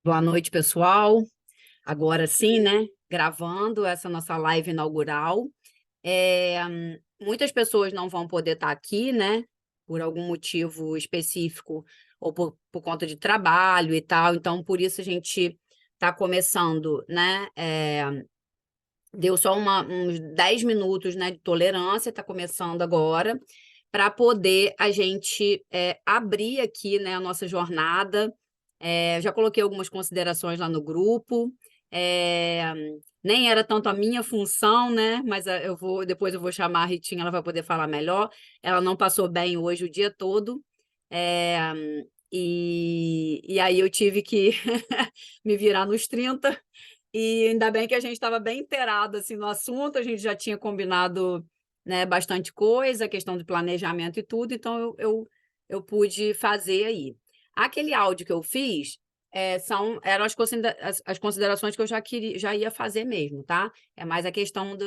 Boa noite, pessoal. Agora sim, né? Gravando essa nossa live inaugural. É, Muitas pessoas não vão poder estar aqui, né? Por algum motivo específico, ou por conta de trabalho e tal. Então, por isso a gente está começando, né? Deu só uns 10 minutos, né, de tolerância, está começando agora, para poder a gente abrir aqui, né, a nossa jornada. Já coloquei algumas considerações lá no grupo. É, Nem era tanto a minha função, né? Mas depois eu vou chamar a Ritinha, ela vai poder falar melhor. Ela não passou bem hoje o dia todo. É, e aí eu tive que me virar nos 30. E ainda bem que a gente estava bem inteirado assim, no assunto, a gente já tinha combinado, né, bastante coisa, questão de planejamento e tudo, então eu pude fazer aí. Aquele áudio que eu fiz eram as considerações que eu já ia fazer mesmo, tá? É mais a questão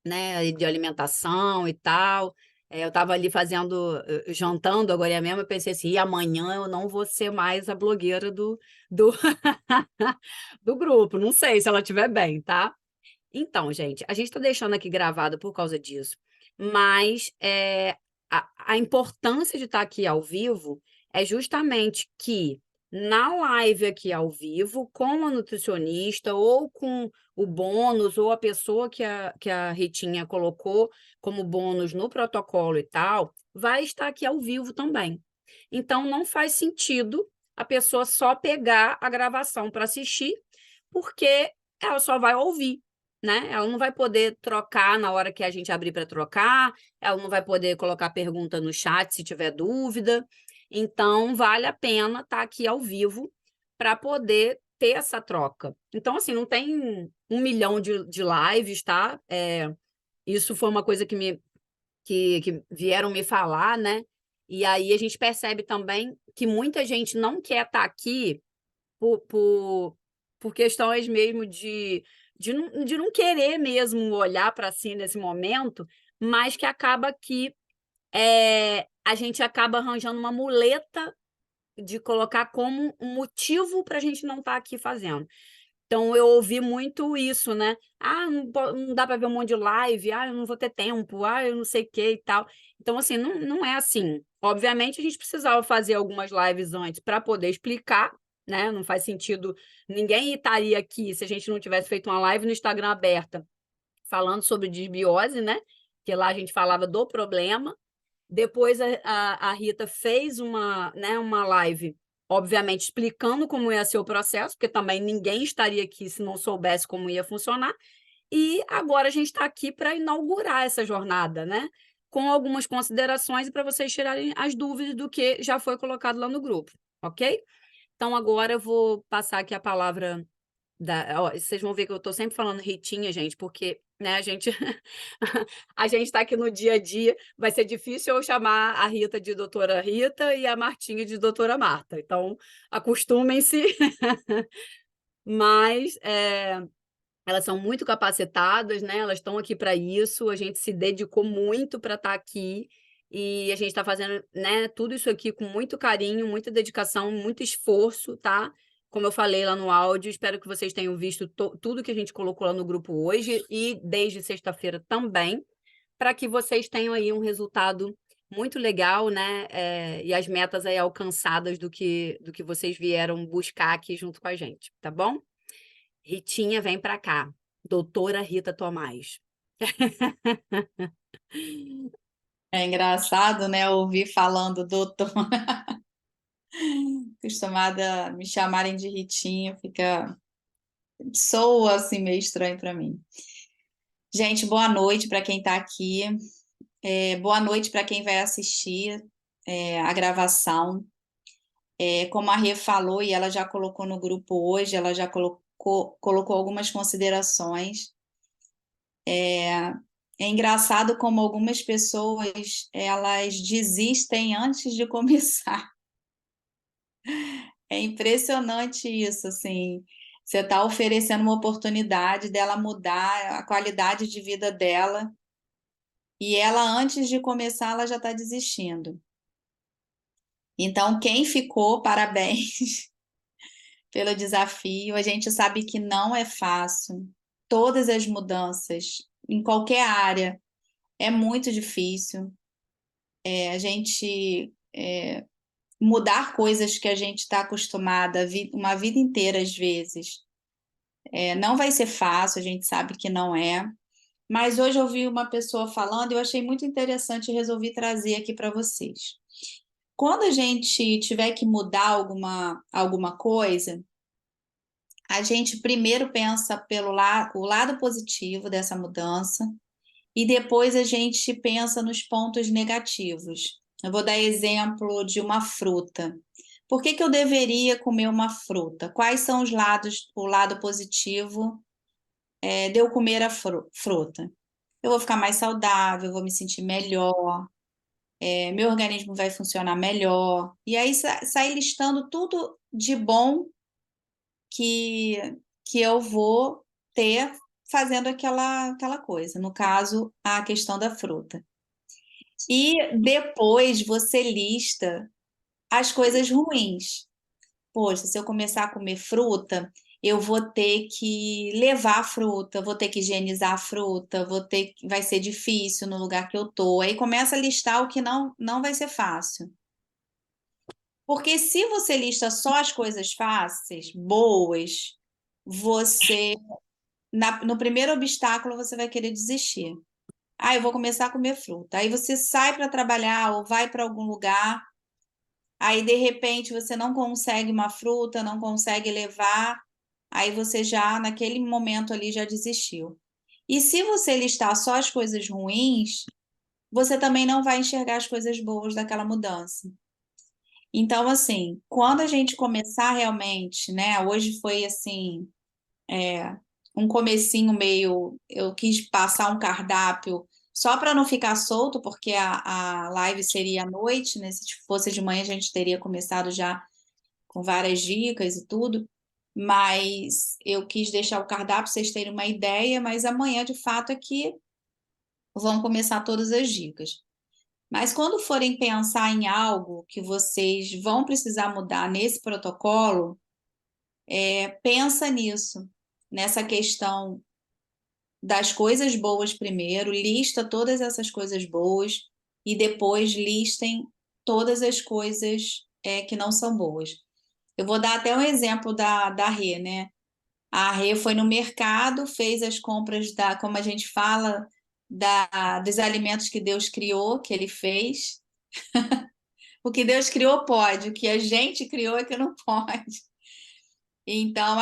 né, de alimentação e tal. Eu estava ali jantando agora mesmo, eu pensei assim, e amanhã eu não vou ser mais a blogueira do, do grupo, não sei se ela estiver bem, tá? Então, gente, a gente está deixando aqui gravado por causa disso, mas a importância de estar aqui ao vivo é justamente que na live aqui ao vivo, com a nutricionista ou com o bônus, ou a pessoa que a Ritinha colocou como bônus no protocolo e tal, vai estar aqui ao vivo também. Então, não faz sentido a pessoa só pegar a gravação para assistir, porque ela só vai ouvir, né? Ela não vai poder trocar na hora que a gente abrir para trocar, ela não vai poder colocar pergunta no chat se tiver dúvida. Então, vale a pena estar aqui ao vivo para poder ter essa troca. Então, assim, não tem 1 milhão de lives, tá? Isso foi uma coisa que vieram me falar, né? E aí a gente percebe também que muita gente não quer estar aqui por, por, por questões mesmo de não querer mesmo olhar para si nesse momento, mas que acaba que a gente acaba arranjando uma muleta de colocar como um motivo para a gente não estar aqui fazendo. Então, eu ouvi muito isso, né? Ah, não dá para ver um monte de live, ah, eu não vou ter tempo, ah, eu não sei o que e tal. Então, assim, não é assim. Obviamente, a gente precisava fazer algumas lives antes para poder explicar, né? Não faz sentido, ninguém estaria aqui se a gente não tivesse feito uma live no Instagram aberta falando sobre desbiose, né? Que lá a gente falava do problema. Depois a Rita fez uma live, obviamente, explicando como ia ser o processo, porque também ninguém estaria aqui se não soubesse como ia funcionar. E agora a gente está aqui para inaugurar essa jornada, né? Com algumas considerações e para vocês tirarem as dúvidas do que já foi colocado lá no grupo, ok? Então, agora eu vou passar aqui a palavra ó, vocês vão ver que eu estou sempre falando Ritinha, gente, porque, né, a gente está aqui no dia a dia, vai ser difícil eu chamar a Rita de doutora Rita e a Martinha de doutora Marta. Então, acostumem-se, mas elas são muito capacitadas, né? Elas estão aqui para isso, a gente se dedicou muito para estar aqui. E a gente está fazendo, né, tudo isso aqui com muito carinho, muita dedicação, muito esforço, tá? Como eu falei lá no áudio, espero que vocês tenham visto tudo que a gente colocou lá no grupo hoje e desde sexta-feira também, para que vocês tenham aí um resultado muito legal, né? E as metas aí alcançadas do que vocês vieram buscar aqui junto com a gente, tá bom? Ritinha, vem para cá. Doutora Rita Tomás. É engraçado, né, ouvir falando doutor, acostumada a me chamarem de Ritinha, soa assim meio estranho para mim. Gente, boa noite para quem está aqui, boa noite para quem vai assistir a gravação. Como a Rê falou e ela já colocou no grupo hoje, ela já colocou algumas considerações. É engraçado como algumas pessoas elas desistem antes de começar. É impressionante isso, assim. Você está oferecendo uma oportunidade dela mudar a qualidade de vida dela e ela, antes de começar, ela já está desistindo. Então, quem ficou, parabéns. pelo desafio. A gente sabe que não é fácil. Todas as mudanças, em qualquer área, é muito difícil. A gente mudar coisas que a gente está acostumada uma vida inteira, às vezes, não vai ser fácil, a gente sabe que não é. Mas hoje eu vi uma pessoa falando e eu achei muito interessante e resolvi trazer aqui para vocês. Quando a gente tiver que mudar alguma coisa, a gente primeiro pensa o lado positivo dessa mudança e depois a gente pensa nos pontos negativos. Eu vou dar exemplo de uma fruta. Por que eu deveria comer uma fruta? Quais são o lado positivo de eu comer a fruta? Eu vou ficar mais saudável, vou me sentir melhor, meu organismo vai funcionar melhor. E aí sai listando tudo de bom que, que eu vou ter fazendo aquela coisa. No caso, a questão da fruta. E depois você lista as coisas ruins. Poxa, se eu começar a comer fruta, eu vou ter que levar a fruta, vou ter que higienizar a fruta, vai ser difícil no lugar que eu tô. Aí começa a listar o que não vai ser fácil. Porque se você lista só as coisas fáceis, boas, você no primeiro obstáculo você vai querer desistir. Ah, eu vou começar a comer fruta. Aí você sai para trabalhar ou vai para algum lugar, aí de repente você não consegue uma fruta, não consegue levar, aí você já naquele momento ali já desistiu. E se você listar só as coisas ruins, você também não vai enxergar as coisas boas daquela mudança. Então, assim, quando a gente começar realmente, né? Hoje foi assim, um comecinho meio. Eu quis passar um cardápio só para não ficar solto, porque a live seria à noite, né? Se fosse de manhã, a gente teria começado já com várias dicas e tudo. Mas eu quis deixar o cardápio para vocês terem uma ideia, mas amanhã, de fato, é que vão começar todas as dicas. Mas quando forem pensar em algo que vocês vão precisar mudar nesse protocolo, pensa nisso, nessa questão das coisas boas primeiro, lista todas essas coisas boas e depois listem todas as coisas que não são boas. Eu vou dar até um exemplo da Rê, né? A Rê foi no mercado, fez as compras como a gente fala, dos alimentos que Deus criou, que ele fez. O que Deus criou pode, o que a gente criou é que não pode. Então,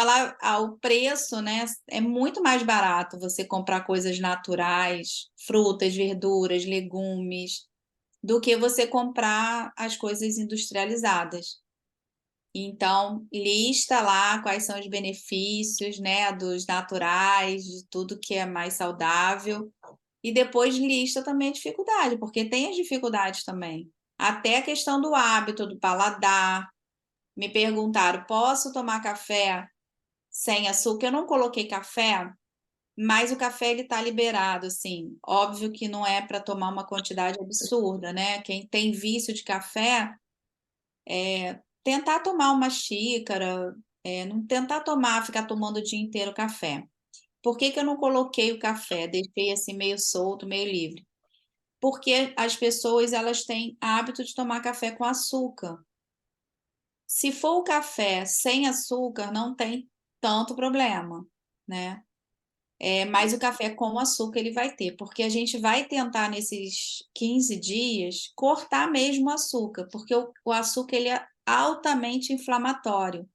o preço, né, é muito mais barato você comprar coisas naturais, frutas, verduras, legumes, do que você comprar as coisas industrializadas. Então, lista lá quais são os benefícios, né, dos naturais, de tudo que é mais saudável. E depois lista também a dificuldade, porque tem as dificuldades também. Até a questão do hábito, do paladar. Me perguntaram, posso tomar café sem açúcar? Eu não coloquei café, mas o café ele está liberado, assim. Óbvio que não é para tomar uma quantidade absurda, né? Quem tem vício de café, tentar tomar uma xícara, não tentar ficar tomando o dia inteiro café. Por que eu não coloquei o café? Deixei assim meio solto, meio livre. Porque as pessoas elas têm hábito de tomar café com açúcar. Se for o café sem açúcar, não tem tanto problema, né? Mas o café com açúcar ele vai ter, porque a gente vai tentar nesses 15 dias cortar mesmo o açúcar, porque o açúcar ele é altamente inflamatório.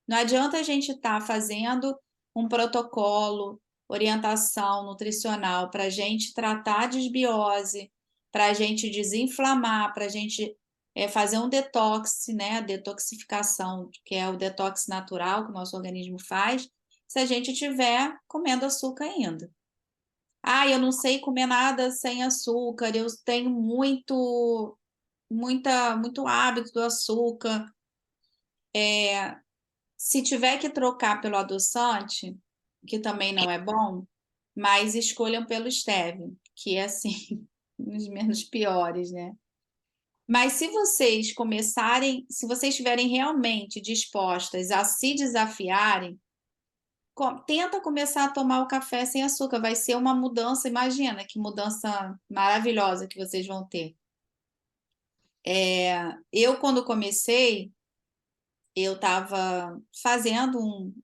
Não adianta a gente estar fazendo um protocolo, orientação nutricional para a gente tratar a desbiose, para a gente desinflamar, para a gente fazer um detox, né? A detoxificação, que é o detox natural que o nosso organismo faz, se a gente estiver comendo açúcar ainda. Ah, eu não sei comer nada sem açúcar, eu tenho muito hábito do açúcar. Se tiver que trocar pelo adoçante, que também não é bom, mas escolham pelo stevia, que é assim, um dos menos piores, né? Mas se vocês começarem, se vocês estiverem realmente dispostas a se desafiarem, tenta começar a tomar o café sem açúcar. Vai ser uma mudança, imagina que mudança maravilhosa que vocês vão ter. Eu, quando comecei, eu estava fazendo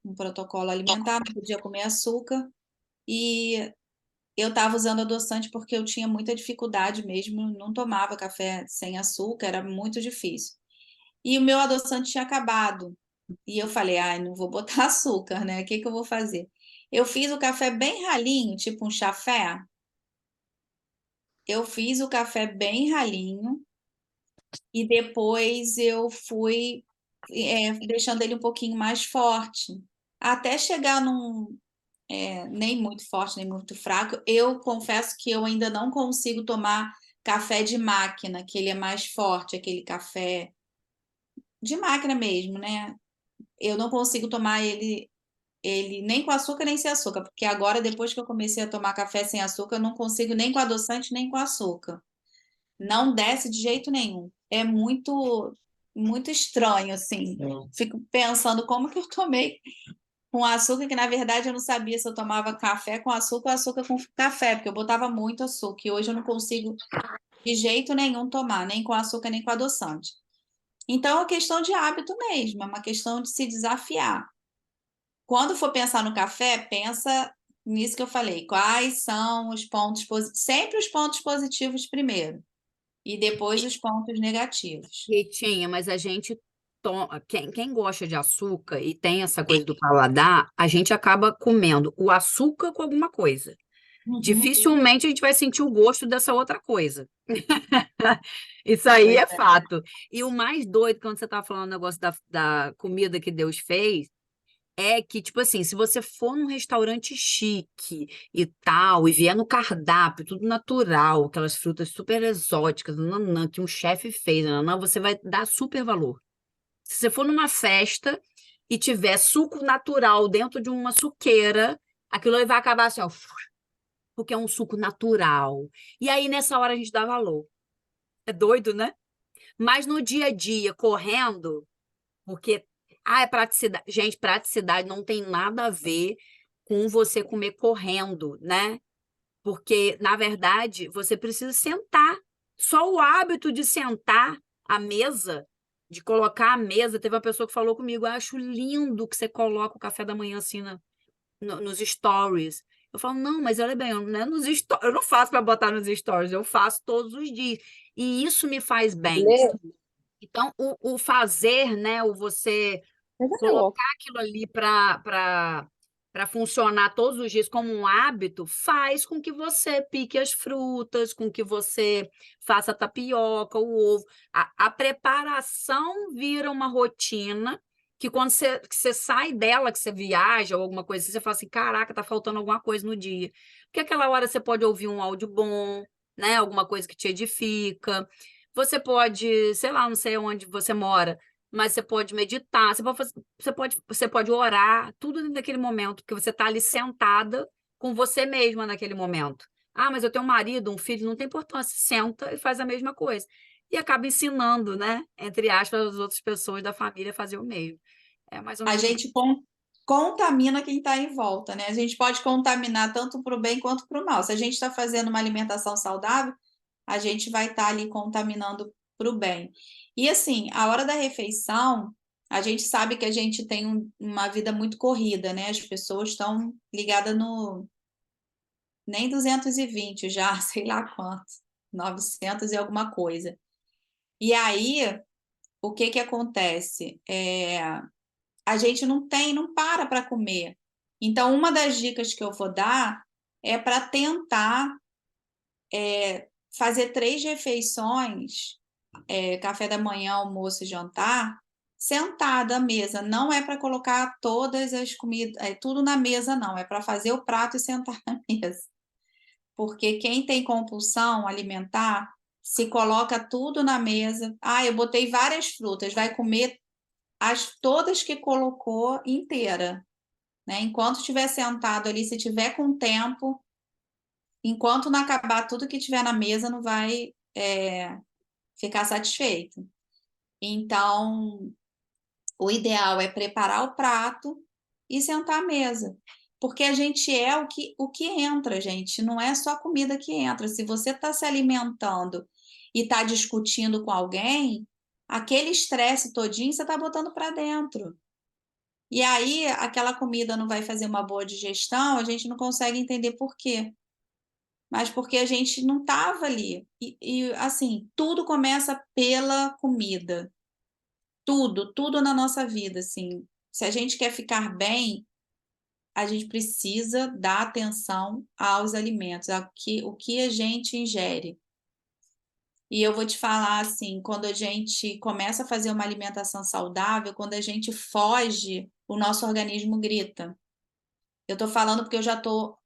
um protocolo alimentar, não podia comer açúcar, e eu estava usando adoçante porque eu tinha muita dificuldade mesmo, não tomava café sem açúcar, era muito difícil. E o meu adoçante tinha acabado. E eu falei, ai, não vou botar açúcar, né? O que que eu vou fazer? Eu fiz o café bem ralinho, tipo um chafé. Eu fiz o café bem ralinho e depois eu fui deixando ele um pouquinho mais forte, até chegar nem muito forte, nem muito fraco. Eu confesso que eu ainda não consigo tomar café de máquina, que ele é mais forte, aquele café de máquina mesmo, né? Eu não consigo tomar ele nem com açúcar nem sem açúcar, porque agora, depois que eu comecei a tomar café sem açúcar, eu não consigo nem com adoçante nem com açúcar. Não desce de jeito nenhum. É muito, muito estranho, assim. Fico pensando como que eu tomei com açúcar, que na verdade eu não sabia se eu tomava café com açúcar ou açúcar com café, porque eu botava muito açúcar, e hoje eu não consigo de jeito nenhum tomar, nem com açúcar, nem com adoçante. Então, é uma questão de hábito mesmo, é uma questão de se desafiar. Quando for pensar no café, pensa nisso que eu falei. Quais são os pontos positivos? Sempre os pontos positivos primeiro, e depois os pontos negativos. Ritinha, mas a gente toma, quem gosta de açúcar e tem essa coisa do paladar, a gente acaba comendo o açúcar com alguma coisa. Uhum. Dificilmente a gente vai sentir o gosto dessa outra coisa. Isso aí Pois é é. fato. E o mais doido, quando você estava falando o negócio da comida que Deus fez, é que, tipo assim, se você for num restaurante chique e tal, e vier no cardápio, tudo natural, aquelas frutas super exóticas, nanã, que um chefe fez, nanã, você vai dar super valor. Se você for numa festa e tiver suco natural dentro de uma suqueira, aquilo aí vai acabar assim, ó, porque é um suco natural. E aí, nessa hora, a gente dá valor. É doido, né? Mas no dia a dia, correndo, porque, é praticidade. Gente, praticidade não tem nada a ver com você comer correndo, né? Porque, na verdade, você precisa sentar. Só o hábito de sentar à mesa, de colocar a mesa. Teve uma pessoa que falou comigo: acho lindo que você coloca o café da manhã assim nos stories. Eu falo, não, mas olha bem, não é eu não faço para botar nos stories, eu faço todos os dias. E isso me faz bem. Então, o fazer, né, o você colocar aquilo ali para funcionar todos os dias como um hábito, faz com que você pique as frutas, com que você faça a tapioca, o ovo. A preparação vira uma rotina que quando você sai dela, que você viaja ou alguma coisa assim, você fala assim, caraca, tá faltando alguma coisa no dia. Porque aquela hora você pode ouvir um áudio bom, né? Alguma coisa que te edifica. Você pode, sei lá, não sei onde você mora, mas você pode meditar, você pode orar, tudo naquele momento, porque você está ali sentada com você mesma naquele momento. Ah, mas eu tenho um marido, um filho, não tem importância, senta e faz a mesma coisa. E acaba ensinando, né, entre aspas, as outras pessoas da família a fazer o mesmo. É mais ou A menos. gente contamina quem está em volta, né? A gente pode contaminar tanto para o bem quanto para o mal. Se a gente está fazendo uma alimentação saudável, a gente vai estar ali contaminando para o bem. E assim, a hora da refeição, a gente sabe que a gente tem uma vida muito corrida, né? As pessoas estão ligadas no nem 220 já, sei lá quanto, 900 e alguma coisa. E aí, o que que acontece? A gente não para comer. Então, uma das dicas que eu vou dar é para tentar fazer 3 refeições, café da manhã, almoço e jantar, sentada à mesa. Não é para colocar todas as comidas, tudo na mesa, não. É para fazer o prato e sentar na mesa. Porque quem tem compulsão alimentar, se coloca tudo na mesa. Ah, eu botei várias frutas, vai comer todas que colocou inteira, né? Enquanto estiver sentado ali, se tiver com tempo, enquanto não acabar tudo que tiver na mesa, não vai ficar satisfeito. Então, o ideal é preparar o prato e sentar à mesa. Porque a gente é o que entra, gente. Não é só comida que entra. Se você está se alimentando e está discutindo com alguém, aquele estresse todinho você está botando para dentro. E aí, aquela comida não vai fazer uma boa digestão, a gente não consegue entender por quê. Mas porque a gente não estava ali. Assim, tudo começa pela comida. Tudo na nossa vida, assim. Se a gente quer ficar bem, a gente precisa dar atenção aos alimentos, o que a gente ingere. E eu vou te falar, assim, quando a gente começa a fazer uma alimentação saudável, quando a gente foge, o nosso organismo grita. Eu tô falando porque eu já tô,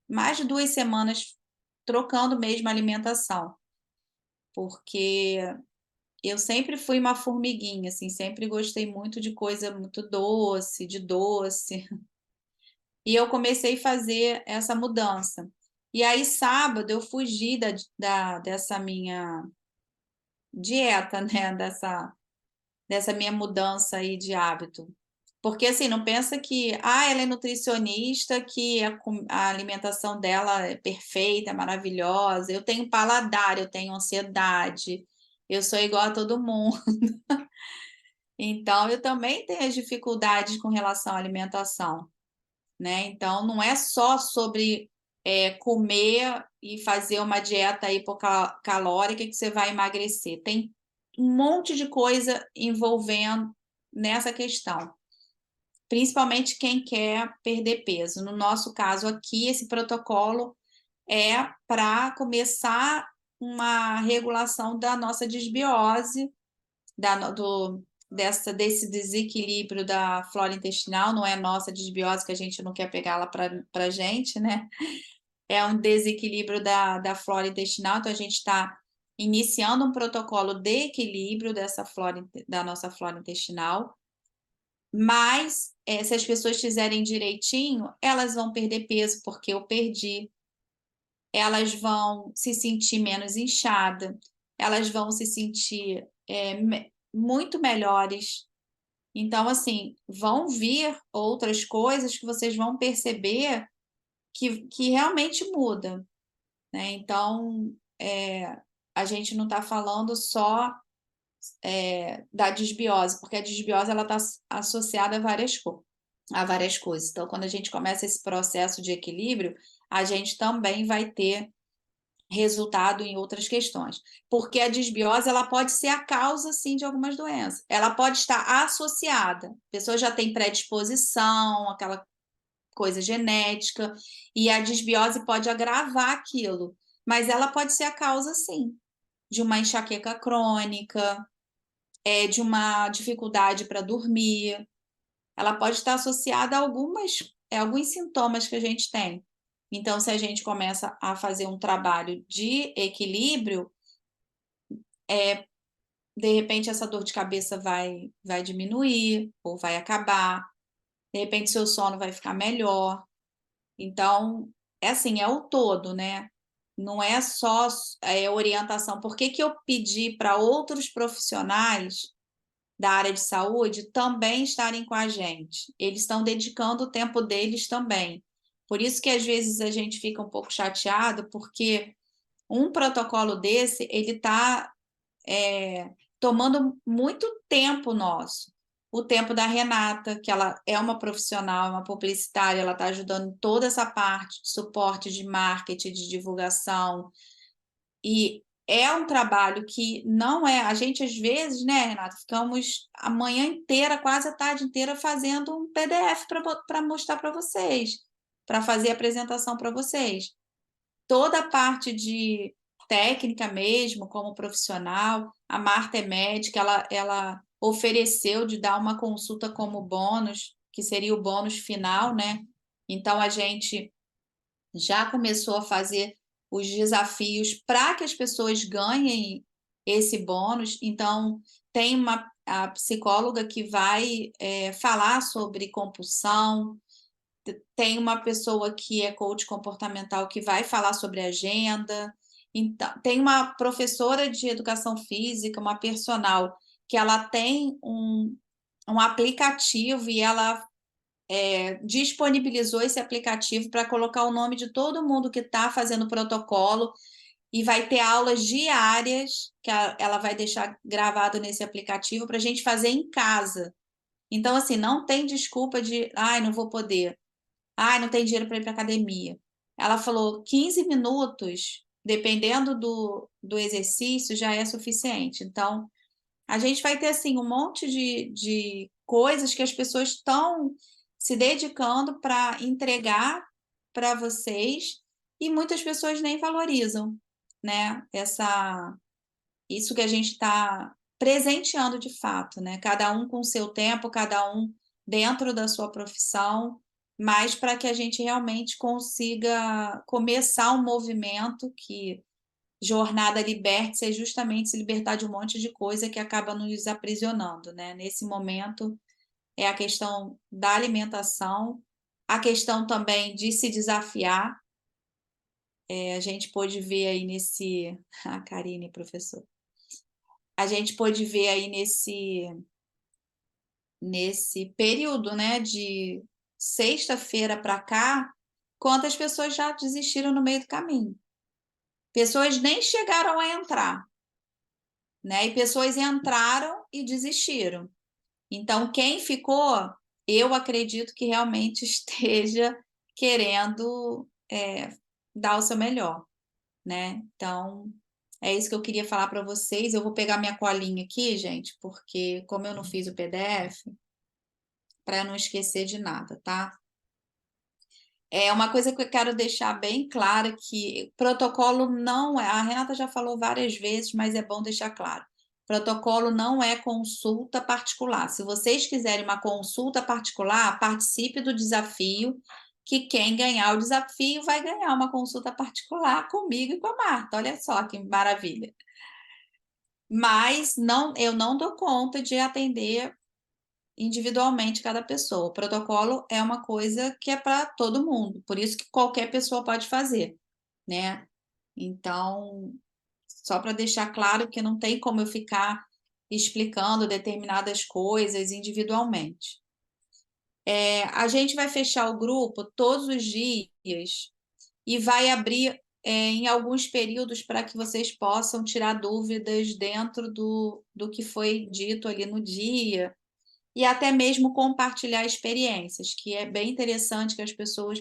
mais de 2 semanas trocando mesmo a alimentação, porque eu sempre fui uma formiguinha, assim, sempre gostei muito de coisa muito doce, de doce. E eu comecei a fazer essa mudança. E aí, sábado, eu fugi dessa minha dieta, né? Dessa minha mudança aí de hábito. Porque, assim, não pensa que, ela é nutricionista, que a alimentação dela é perfeita, é maravilhosa. Eu tenho paladar, eu tenho ansiedade, eu sou igual a todo mundo. Então, eu também tenho as dificuldades com relação à alimentação, né? Então, não é só sobre comer e fazer uma dieta hipocalórica que você vai emagrecer. Tem um monte de coisa envolvendo nessa questão, principalmente quem quer perder peso. No nosso caso aqui, esse protocolo é para começar uma regulação da nossa desbiose, desse desequilíbrio da flora intestinal. Não é nossa desbiose, que a gente não quer pegá-la para a gente, né? É um desequilíbrio da flora intestinal, então a gente está iniciando um protocolo de equilíbrio da nossa flora intestinal, mas se as pessoas fizerem direitinho, elas vão perder peso, porque eu perdi, elas vão se sentir menos inchada, elas vão se sentir muito melhores. Então, assim, vão vir outras coisas que vocês vão perceber que realmente muda, né? Então, a gente não está falando só da desbiose, porque a desbiose ela está associada a várias coisas. Então, quando a gente começa esse processo de equilíbrio, a gente também vai ter resultado em outras questões, porque a desbiose ela pode ser a causa sim de algumas doenças, ela pode estar associada, a pessoa já tem predisposição, aquela coisa genética, e a desbiose pode agravar aquilo, mas ela pode ser a causa sim de uma enxaqueca crônica, de uma dificuldade para dormir, ela pode estar associada a alguns sintomas que a gente tem. Então, se a gente começa a fazer um trabalho de equilíbrio, de repente essa dor de cabeça vai diminuir ou vai acabar, de repente seu sono vai ficar melhor. Então, é assim, é o todo, né? Não é só orientação. Por que eu pedi para outros profissionais da área de saúde também estarem com a gente? Eles estão dedicando o tempo deles também. Por isso que às vezes a gente fica um pouco chateado, porque um protocolo desse, ele está tomando muito tempo nosso. O tempo da Renata, que ela é uma profissional, é uma publicitária, ela está ajudando toda essa parte de suporte de marketing, de divulgação. E é um trabalho que não é. A gente, às vezes, né, Renata, ficamos a manhã inteira, quase a tarde inteira, fazendo um PDF para mostrar para vocês, para fazer a apresentação para vocês. Toda a parte de técnica mesmo, como profissional, a Marta é médica, ela ofereceu de dar uma consulta como bônus, que seria o bônus final, né? Então, a gente já começou a fazer os desafios para que as pessoas ganhem esse bônus. Então, tem a psicóloga que vai falar sobre compulsão, tem uma pessoa que é coach comportamental que vai falar sobre agenda. Então, tem uma professora de educação física, uma personal, que ela tem um aplicativo e ela disponibilizou esse aplicativo para colocar o nome de todo mundo que está fazendo o protocolo e vai ter aulas diárias que ela vai deixar gravado nesse aplicativo para a gente fazer em casa. Então, assim, não tem desculpa de, ai, não vou poder, ai, não tem dinheiro para ir para academia. Ela falou 15 minutos, dependendo do exercício, já é suficiente. Então, a gente vai ter, assim, um monte de coisas que as pessoas estão se dedicando para entregar para vocês e muitas pessoas nem valorizam, né? Isso que a gente está presenteando de fato, né? Cada um com o seu tempo, cada um dentro da sua profissão, mas para que a gente realmente consiga começar um movimento que Jornada Liberte-se é justamente se libertar de um monte de coisa que acaba nos aprisionando, né? Nesse momento é a questão da alimentação, a questão também de se desafiar. A gente pôde ver aí nesse... A Karine, professor. A gente pôde ver aí nesse período, né, de sexta-feira para cá, quantas pessoas já desistiram no meio do caminho. Pessoas nem chegaram a entrar, né? E pessoas entraram e desistiram. Então, quem ficou, eu acredito que realmente esteja querendo dar o seu melhor, né? Então, é isso que eu queria falar para vocês. Eu vou pegar minha colinha aqui, gente, porque como eu não fiz o PDF, para não esquecer de nada, tá? É uma coisa que eu quero deixar bem clara que protocolo não é, a Renata já falou várias vezes, mas é bom deixar claro. Protocolo não é consulta particular. Se vocês quiserem uma consulta particular, participe do desafio, que quem ganhar o desafio vai ganhar uma consulta particular comigo e com a Marta. Olha só que maravilha. Mas não, eu não dou conta de atender individualmente cada pessoa. O protocolo é uma coisa que é para todo mundo, por isso que qualquer pessoa pode fazer, né? Então, só para deixar claro que não tem como eu ficar explicando determinadas coisas individualmente. A gente vai fechar o grupo todos os dias e vai abrir em alguns períodos para que vocês possam tirar dúvidas dentro do que foi dito ali no dia e até mesmo compartilhar experiências, que é bem interessante que as pessoas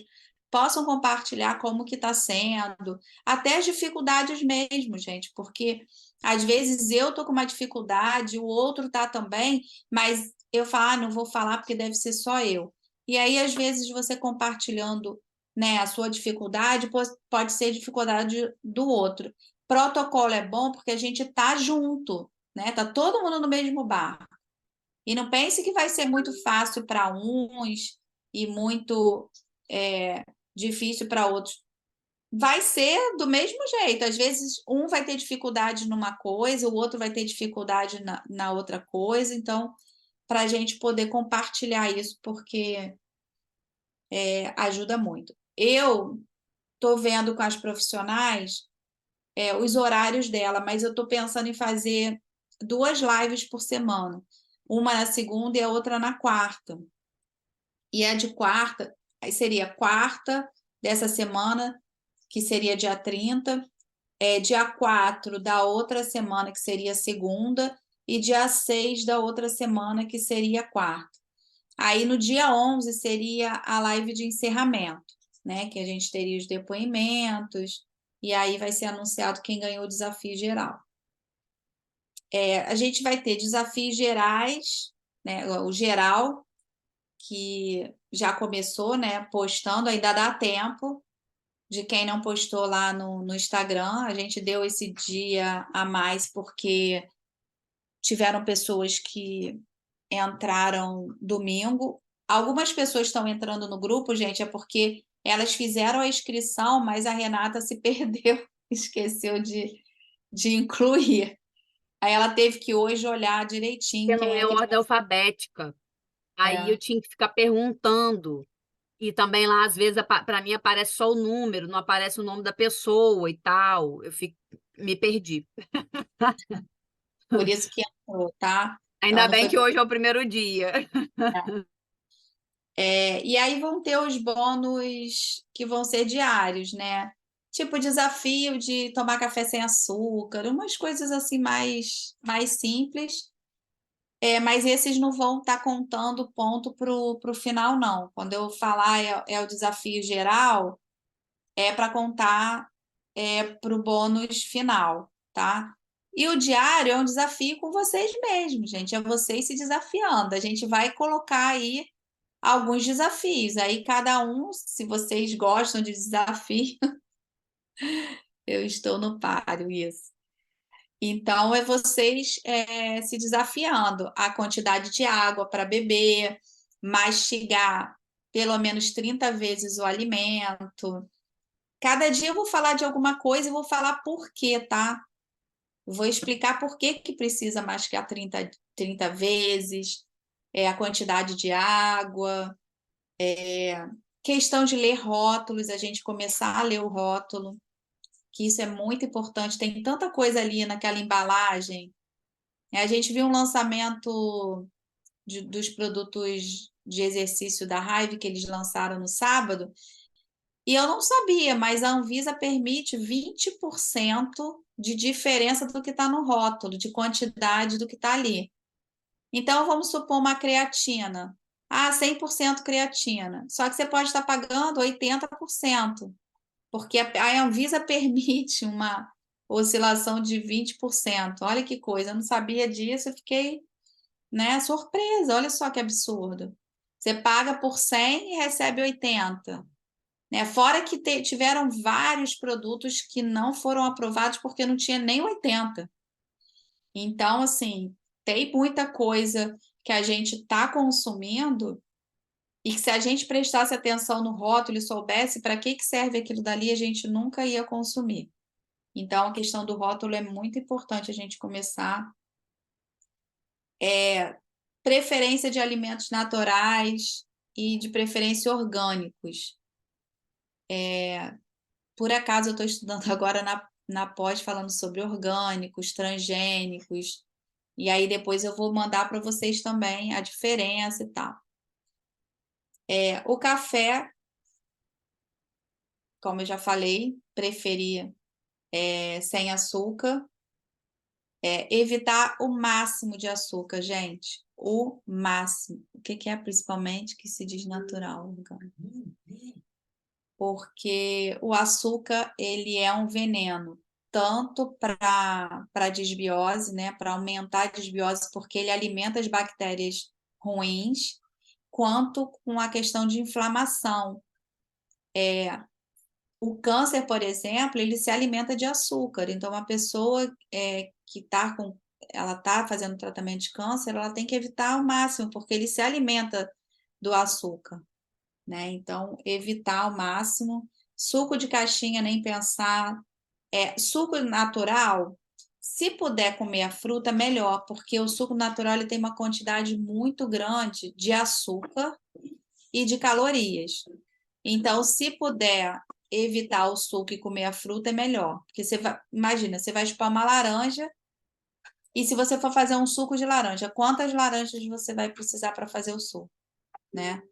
possam compartilhar como que está sendo, até as dificuldades mesmo, gente, porque às vezes eu tô com uma dificuldade, o outro tá também, mas eu falo, não vou falar porque deve ser só eu. E aí, às vezes, você compartilhando, né, a sua dificuldade pode ser dificuldade do outro. Protocolo é bom porque a gente tá junto, né? Tá todo mundo no mesmo barco. E não pense que vai ser muito fácil para uns e muito difícil para outros. Vai ser do mesmo jeito. Às vezes, um vai ter dificuldade numa coisa, o outro vai ter dificuldade na outra coisa. Então, para a gente poder compartilhar isso, porque ajuda muito. Eu estou vendo com as profissionais os horários dela, mas eu estou pensando em fazer 2 lives por semana. Uma na segunda e a outra na quarta. E a de quarta, aí seria quarta dessa semana, que seria dia 30, dia 4 da outra semana, que seria segunda, e dia 6 da outra semana, que seria quarta. Aí no dia 11 seria a live de encerramento, né? Que a gente teria os depoimentos, e aí vai ser anunciado quem ganhou o desafio geral. A gente vai ter desafios gerais, né? O geral, que já começou, né, postando, ainda dá tempo de quem não postou lá no Instagram. A gente deu esse dia a mais porque tiveram pessoas que entraram domingo. Algumas pessoas estão entrando no grupo, gente, é porque elas fizeram a inscrição, mas a Renata se perdeu, esqueceu de incluir. Aí ela teve que hoje olhar direitinho Porque não quem é é que ordem tinha. alfabética. Aí eu tinha que ficar perguntando. E também lá, às vezes, para mim aparece só o número, não aparece o nome da pessoa e tal. Me perdi. Por isso que entrou, tá? Então Ainda não bem foi. que hoje é o primeiro dia. E aí vão ter os bônus que vão ser diários, né? Tipo desafio de tomar café sem açúcar, umas coisas assim mais simples. Mas esses não vão estar contando ponto para o final, não. Quando eu falar é o desafio geral, é para contar para o bônus final, tá? E o diário é um desafio com vocês mesmos, gente. É vocês se desafiando. A gente vai colocar aí alguns desafios. Aí cada um, se vocês gostam de desafio, eu estou no páreo, isso. Então, é vocês se desafiando a quantidade de água para beber, mastigar pelo menos 30 vezes o alimento. Cada dia eu vou falar de alguma coisa e vou falar por quê, tá? Vou explicar por que que precisa mastigar 30 vezes, a quantidade de água, questão de ler rótulos, a gente começar a ler o rótulo, que isso é muito importante. Tem tanta coisa ali naquela embalagem. A gente viu um lançamento dos produtos de exercício da Hive que eles lançaram no sábado, e eu não sabia, mas a Anvisa permite 20% de diferença do que está no rótulo, de quantidade do que está ali. Então, vamos supor uma creatina. 100% creatina. Só que você pode estar pagando 80%, porque a Anvisa permite uma oscilação de 20%. Olha que coisa, eu não sabia disso, eu fiquei, né, surpresa. Olha só que absurdo. Você paga por 100 e recebe 80. Né? Fora que tiveram vários produtos que não foram aprovados porque não tinha nem 80. Então, assim, tem muita coisa que a gente está consumindo e que se a gente prestasse atenção no rótulo e soubesse para que serve aquilo dali, a gente nunca ia consumir. Então, a questão do rótulo é muito importante a gente começar. Preferência de alimentos naturais e de preferência orgânicos. Por acaso, eu estou estudando agora na pós falando sobre orgânicos, transgênicos, e aí depois eu vou mandar para vocês também a diferença e tal. O café, como eu já falei, preferia sem açúcar. Evitar o máximo de açúcar, gente. O máximo. O que é principalmente que se diz natural, orgânico? Porque o açúcar ele é um veneno, tanto para desbiose, né, para aumentar a desbiose, porque ele alimenta as bactérias ruins, quanto com a questão de inflamação. O câncer, por exemplo, ele se alimenta de açúcar. Então, uma pessoa que ela está fazendo tratamento de câncer, ela tem que evitar ao máximo, porque ele se alimenta do açúcar, né? Então, evitar ao máximo. Suco de caixinha, nem pensar. Suco natural, se puder comer a fruta, melhor, porque o suco natural ele tem uma quantidade muito grande de açúcar e de calorias. Então, se puder evitar o suco e comer a fruta, é melhor. Porque imagina, você vai chupar uma laranja e se você for fazer um suco de laranja, quantas laranjas você vai precisar para fazer o suco, né?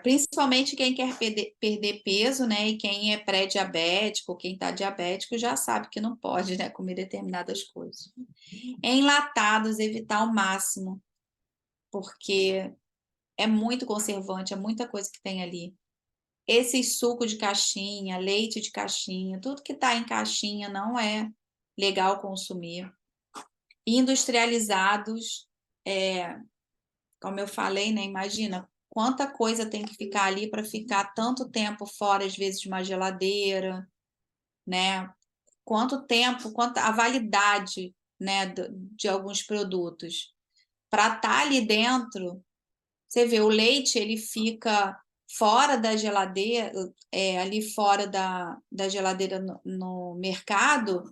Principalmente quem quer perder peso, né? E quem é pré-diabético, quem está diabético, já sabe que não pode, né, comer determinadas coisas. Enlatados, evitar ao máximo, porque é muito conservante, é muita coisa que tem ali. Esse suco de caixinha, leite de caixinha, tudo que está em caixinha não é legal consumir. Industrializados, como eu falei, né? Imagina quanta coisa tem que ficar ali para ficar tanto tempo fora, às vezes, de uma geladeira, né? Quanto tempo, quanto a validade, né, de alguns produtos. Para estar ali dentro, você vê, o leite ele fica fora da geladeira, ali fora da geladeira no mercado,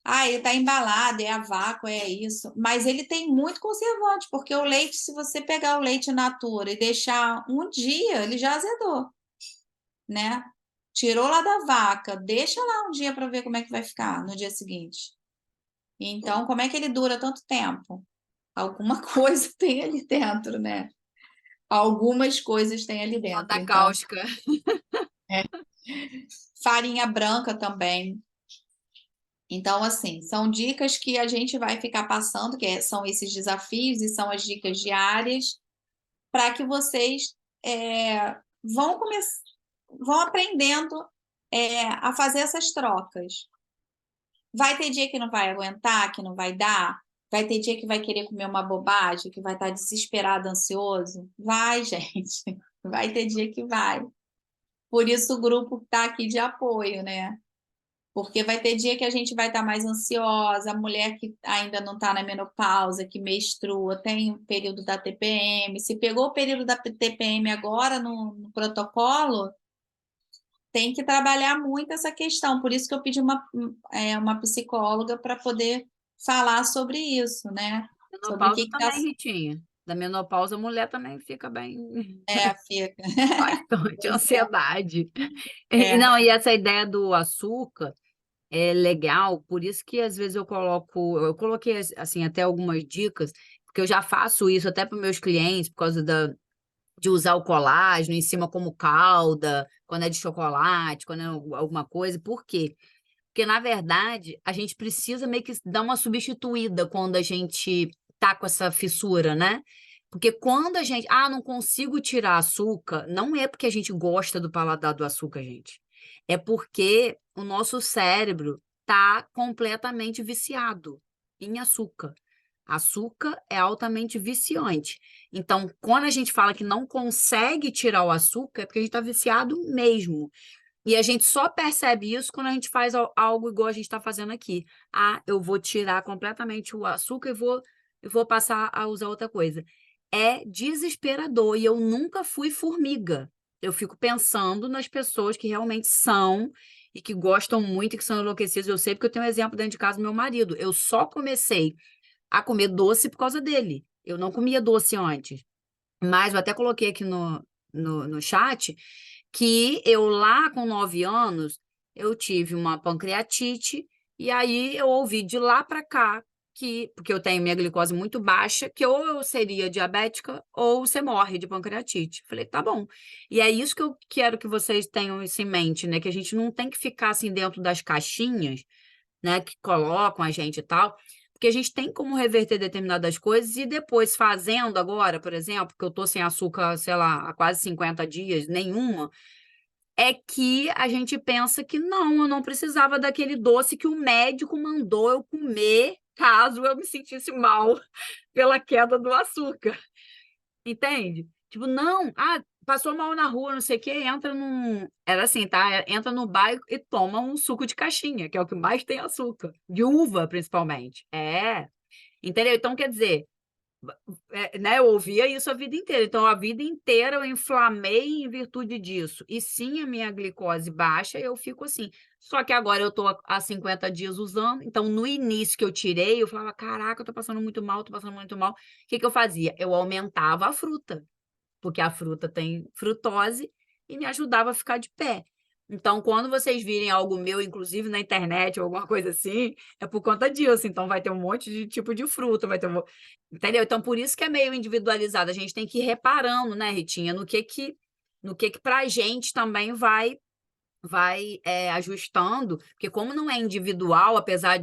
Ah, ele está embalado, é a vácuo, é isso. Mas ele tem muito conservante, porque o leite, se você pegar o leite natura e deixar um dia, ele já azedou, né? Tirou lá da vaca, deixa lá um dia para ver como é que vai ficar no dia seguinte. Então, como é que ele dura tanto tempo? Alguma coisa tem ali dentro, né? Algumas coisas tem ali dentro. Nota Então, cáustica. farinha branca também. Então, assim, são dicas que a gente vai ficar passando, são esses desafios e são as dicas diárias, para que vocês vão vão aprendendo a fazer essas trocas. Vai ter dia que não vai aguentar, que não vai dar, vai ter dia que vai querer comer uma bobagem, que vai estar desesperado, ansioso. Vai, gente, vai ter dia que vai. Por isso o grupo está aqui de apoio, né? Porque vai ter dia que a gente vai estar mais ansiosa, a mulher que ainda não está na menopausa, que menstrua, tem o período da TPM. Se pegou o período da TPM agora no protocolo, tem que trabalhar muito essa questão. Por isso que eu pedi uma psicóloga para poder falar sobre isso, né? Sobre o que Menopausa está. também, Ritinha. Da menopausa, a mulher também fica bem Fica. bastante Pois ansiedade. é. Não, e essa ideia do açúcar é legal, por isso que às vezes eu coloquei assim até algumas dicas, porque eu já faço isso até para meus clientes por causa de usar o colágeno em cima como calda, quando é de chocolate, quando é alguma coisa. Por quê? Porque, na verdade, a gente precisa meio que dar uma substituída quando a gente tá com essa fissura, né? Porque quando a gente, não consigo tirar açúcar, não é porque a gente gosta do paladar do açúcar, gente. É porque o nosso cérebro tá completamente viciado em açúcar. Açúcar é altamente viciante. Então, quando a gente fala que não consegue tirar o açúcar, é porque a gente está viciado mesmo. E a gente só percebe isso quando a gente faz algo igual a gente está fazendo aqui. Eu vou tirar completamente o açúcar e vou passar a usar outra coisa. É desesperador e eu nunca fui formiga. Eu fico pensando nas pessoas que realmente são e que gostam muito e que são enlouquecidas. Eu sei porque eu tenho um exemplo dentro de casa do meu marido. Eu só comecei a comer doce por causa dele. Eu não comia doce antes. Mas eu até coloquei aqui no chat que eu lá com 9 anos, eu tive uma pancreatite, e aí eu ouvi de lá para cá porque eu tenho minha glicose muito baixa, que ou eu seria diabética ou você morre de pancreatite. Falei, tá bom. E é isso que eu quero que vocês tenham isso em mente, né? Que a gente não tem que ficar assim dentro das caixinhas, né, que colocam a gente e tal, porque a gente tem como reverter determinadas coisas e depois fazendo agora, por exemplo, que eu tô sem açúcar, sei lá, há quase 50 dias, nenhuma, é que a gente pensa que não, eu não precisava daquele doce que o médico mandou eu comer caso eu me sentisse mal pela queda do açúcar. Entende? Tipo, não, passou mal na rua, não sei o quê, era assim, tá? Entra no bairro e toma um suco de caixinha, que é o que mais tem açúcar, de uva, principalmente. Entendeu? Então, quer dizer, né, eu ouvia isso a vida inteira. Então, a vida inteira eu inflamei em virtude disso. E sim, a minha glicose baixa, eu fico assim. Só que agora eu tô há 50 dias usando. Então, no início que eu tirei, eu falava: caraca, eu tô passando muito mal, tô passando muito mal. O que que eu fazia? Eu aumentava a fruta, porque a fruta tem frutose e me ajudava a ficar de pé. Então, quando vocês virem algo meu, inclusive na internet ou alguma coisa assim, é por conta disso. Então, vai ter um monte de tipo de fruta, entendeu? Então, por isso que é meio individualizado. A gente tem que ir reparando, né, Ritinha, no que pra gente também vai ajustando, porque como não é individual, apesar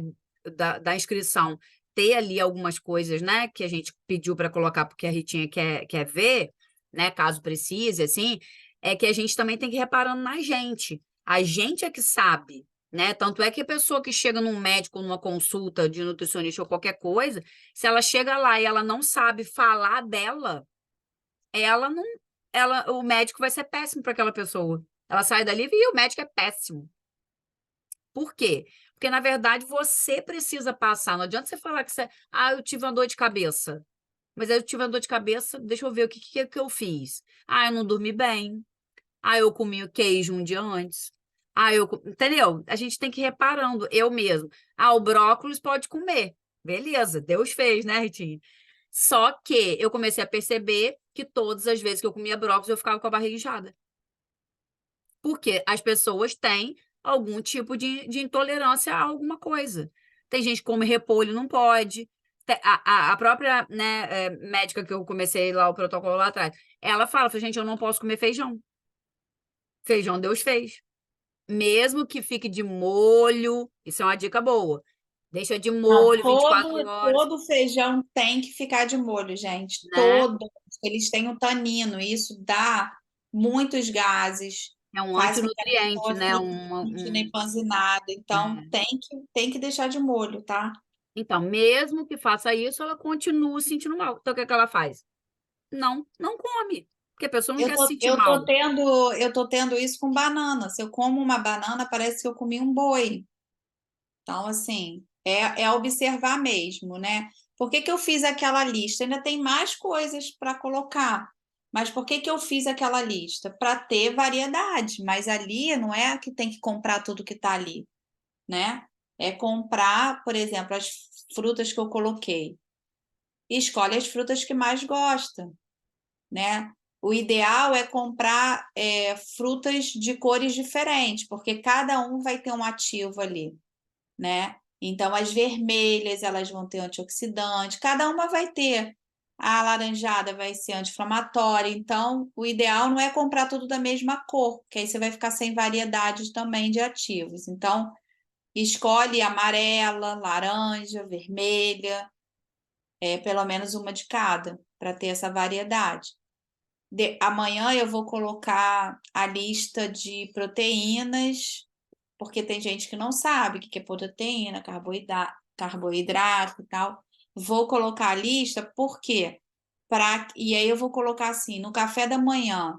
da inscrição ter ali algumas coisas, né, que a gente pediu para colocar porque a Ritinha quer ver, né, caso precise, assim, é que a gente também tem que ir reparando na gente. A gente é que sabe, né? Tanto é que a pessoa que chega num médico, numa consulta de nutricionista ou qualquer coisa, se ela chega lá e ela não sabe falar dela, ela não, o médico vai ser péssimo para aquela pessoa. Ela sai dali e o médico é péssimo. Por quê? Porque, na verdade, você precisa passar. Não adianta você falar eu tive uma dor de cabeça. Mas aí eu tive uma dor de cabeça, deixa eu ver o que eu fiz. Eu não dormi bem. Eu comi o queijo um dia antes. Entendeu? A gente tem que ir reparando, eu mesmo. O brócolis pode comer. Beleza, Deus fez, né, Ritinha? Só que eu comecei a perceber que todas as vezes que eu comia brócolis, eu ficava com a barriga inchada. Porque as pessoas têm algum tipo de intolerância a alguma coisa. Tem gente que come repolho, não pode. A própria, né, médica que eu comecei lá o protocolo lá atrás, ela fala, gente, eu não posso comer feijão. Feijão Deus fez. Mesmo que fique de molho, isso é uma dica boa. Deixa de Não, molho 24 horas, todo feijão tem que ficar de molho, gente. né? Todos. Eles têm o tanino, isso dá muitos gases, É um faz com que a antinutriente, pessoa né? fique sentindo empanzinada. Então, tem que deixar de molho, tá? Então, mesmo que faça isso, ela continua se sentindo mal. Então, o que é que ela faz? Não come, porque a pessoa não quer se sentir mal. Eu tô tendo isso com banana. Se eu como uma banana, parece que eu comi um boi. Então, assim, é observar mesmo, né? Por que que eu fiz aquela lista? Ainda tem mais coisas para colocar. Mas por que que eu fiz aquela lista? Para ter variedade. Mas ali não é que tem que comprar tudo que está ali, né? É comprar, por exemplo, as frutas que eu coloquei. E escolhe as frutas que mais gosta, né? O ideal é comprar frutas de cores diferentes, porque cada um vai ter um ativo ali, né? Então, as vermelhas, elas vão ter antioxidante, cada uma vai ter. A alaranjada vai ser anti-inflamatória. Então, o ideal não é comprar tudo da mesma cor, porque aí você vai ficar sem variedade também de ativos. Então, escolhe amarela, laranja, vermelha, pelo menos uma de cada, para ter essa variedade. Amanhã eu vou colocar a lista de proteínas, porque tem gente que não sabe o que é proteína, carboidrato e tal. Vou colocar a lista, por quê? E aí eu vou colocar assim, no café da manhã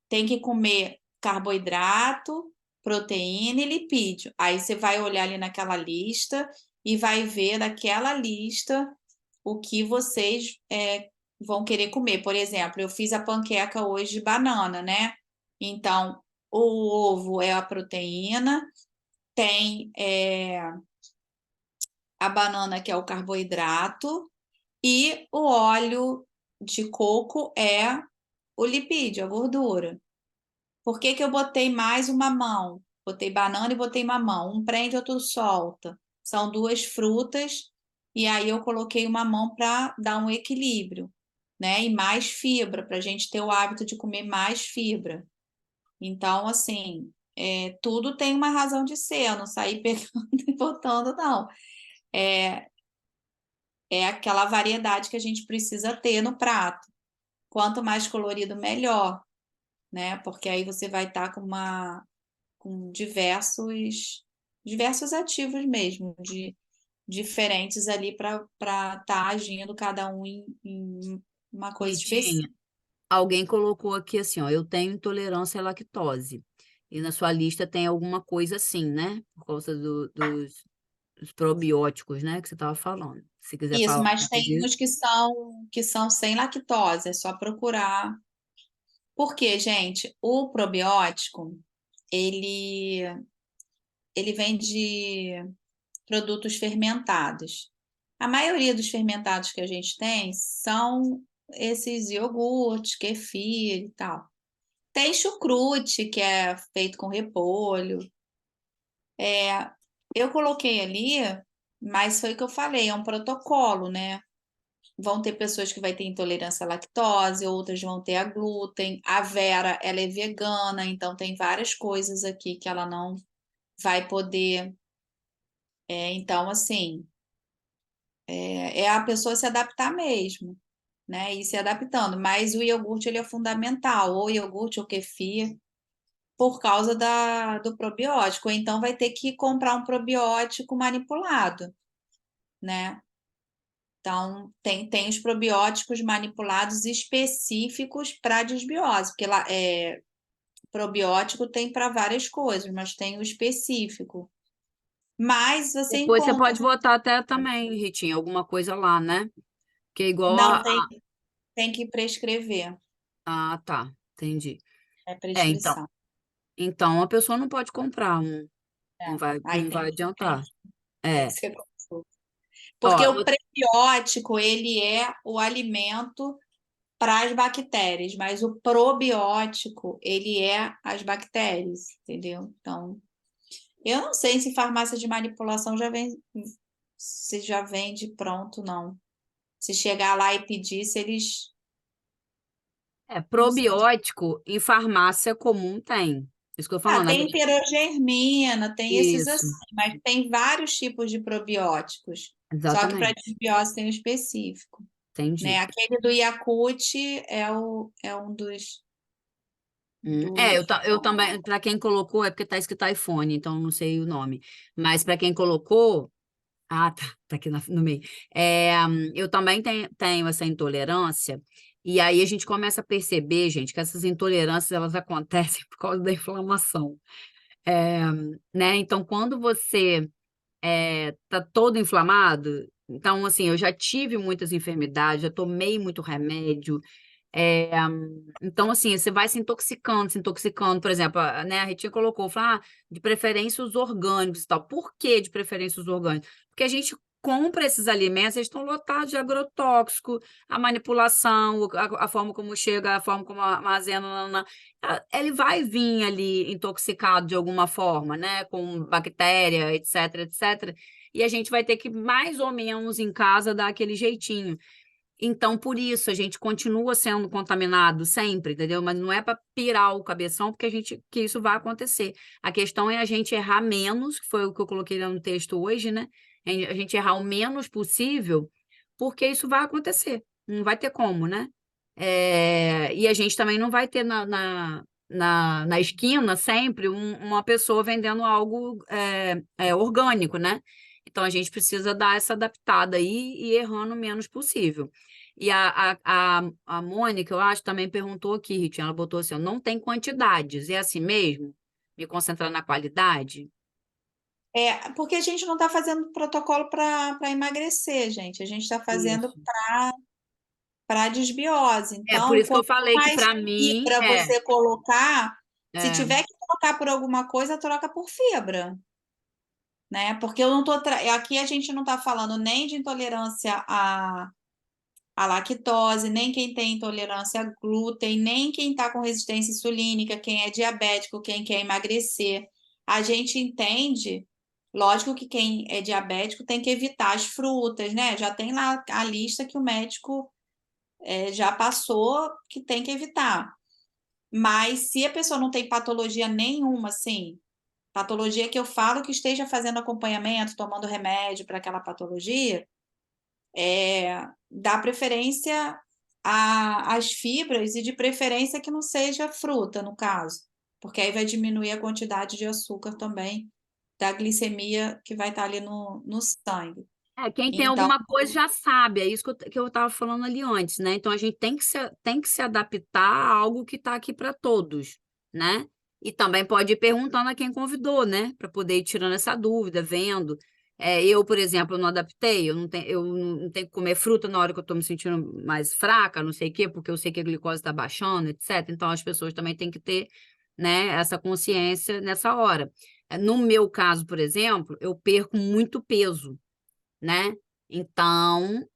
tem que comer carboidrato, proteína e lipídio. Aí você vai olhar ali naquela lista e vai ver daquela lista o que vocês vão querer comer. Por exemplo, eu fiz a panqueca hoje de banana, né? Então, o ovo é a proteína, tem a banana, que é o carboidrato, e o óleo de coco é o lipídio, a gordura. Por que que eu botei mais uma mão? Botei banana e botei mamão. Um prende, outro solta. São duas frutas, e aí eu coloquei uma mão para dar um equilíbrio, né? E mais fibra, para a gente ter o hábito de comer mais fibra. Então, assim, tudo tem uma razão de ser, eu não saí pegando e botando, não. É aquela variedade que a gente precisa ter no prato. Quanto mais colorido, melhor, né? Porque aí você vai estar com diversos ativos mesmo, diferentes ali para estar agindo cada um em uma coisa Ritinha, específica. alguém colocou aqui assim, ó, eu tenho intolerância à lactose. E na sua lista tem alguma coisa assim, né? Por causa dos probióticos, né? Que você estava falando. Se quiser Isso, falar um mas pouco tem disso. uns que são sem lactose, é só procurar. Porque, gente, o probiótico, ele, ele vem de produtos fermentados. A maioria dos fermentados que a gente tem são esses iogurtes, kefir e tal. Tem chucrute, que é feito com repolho. Eu coloquei ali, mas foi o que eu falei, é um protocolo, né? Vão ter pessoas que vai ter intolerância à lactose, outras vão ter a glúten. A Vera, ela é vegana, então tem várias coisas aqui que ela não vai poder. Então, assim, é a pessoa se adaptar mesmo, né? E se adaptando. Mas o iogurte, ele é fundamental, ou iogurte ou kefir, por causa do probiótico. Ou então vai ter que comprar um probiótico manipulado, né? Então, tem os probióticos manipulados específicos para desbiose, porque lá, probiótico tem para várias coisas, mas tem o específico. Mas você Depois você encontra. pode botar até também, Ritinha, alguma coisa lá, né? Que é igual Não, tem que prescrever, Ah, tá, entendi. é Então, prescrição. Então a pessoa não pode comprar, É, aí não vai tem adiantar. tem que É. ser consulta. Ó, Porque o prebiótico, ele é o alimento para as bactérias, mas o probiótico, ele é as bactérias, entendeu? Então, eu não sei se farmácia de manipulação se já vende pronto, não. Se chegar lá e pedir, se eles, não sei. probiótico em farmácia comum tem. Isso que eu tô Ah, falando. tem hiperogermina, tem esses assim, Isso, mas tem vários tipos de probióticos. Só que para exatamente. desbiose tem o específico, né? Entendi. Aquele do Yakult é um É, dos. eu também, para quem colocou, é porque tá escrito iPhone, então não sei o nome. Mas para quem colocou, tá aqui no meio. Eu também tenho essa intolerância, e aí a gente começa a perceber, gente, que essas intolerâncias elas acontecem por causa da inflamação. É, né? Então, quando você tá todo inflamado, então, assim, eu já tive muitas enfermidades, já tomei muito remédio. É, então, assim, você vai se intoxicando. Por exemplo, né, a Ritinha colocou, falou, de preferência os orgânicos e tal. Por que de preferência os orgânicos? Porque a gente compra esses alimentos, eles estão lotados de agrotóxico, a manipulação, a forma como chega, a forma como armazena, nananã. Ele vai vir ali intoxicado de alguma forma, né, com bactéria, etc, etc. E a gente vai ter que, mais ou menos, em casa, dar aquele jeitinho. Então, por isso, a gente continua sendo contaminado sempre, entendeu? Mas não é para pirar o cabeção, porque que isso vai acontecer. A questão é a gente errar menos, que foi o que eu coloquei no texto hoje, né? A gente errar o menos possível, porque isso vai acontecer. Não vai ter como, né? E a gente também não vai ter na esquina sempre uma pessoa vendendo algo orgânico, né? Então a gente precisa dar essa adaptada aí e ir errando o menos possível. E a Mônica, eu acho, também perguntou aqui, Ritinha, ela botou assim, ó, não tem quantidades, é assim mesmo? Me concentrar na qualidade? É, porque a gente não está fazendo protocolo para emagrecer, gente. A gente está fazendo Isso. para desbiose. Por Então, isso que eu quanto falei que mais para mim fibra você colocar, se é, tiver que trocar por alguma coisa, troca por fibra, né? Porque eu não tô aqui a gente não está falando nem de intolerância à lactose, nem quem tem intolerância a glúten, nem quem está com resistência insulínica, quem é diabético, quem quer emagrecer. A gente entende, lógico que quem é diabético tem que evitar as frutas, né? Já tem lá a lista que o médico já passou que tem que evitar. Mas se a pessoa não tem patologia nenhuma, assim, patologia que eu falo que esteja fazendo acompanhamento, tomando remédio para aquela patologia, dá preferência às fibras e de preferência que não seja fruta, no caso, porque aí vai diminuir a quantidade de açúcar também, da glicemia que vai estar ali no sangue. quem tem Então, alguma coisa já sabe, é isso que eu estava falando ali antes, né? Então a gente tem que se adaptar a algo que está aqui para todos, né? E também pode ir perguntando a quem convidou, né? Para poder ir tirando essa dúvida, vendo. Eu, por exemplo, não adaptei, eu não tenho que comer fruta na hora que eu estou me sentindo mais fraca, não sei o quê, porque eu sei que a glicose está baixando, etc. Então as pessoas também têm que ter, né, essa consciência nessa hora. No meu caso, por exemplo, eu perco muito peso, né? Então,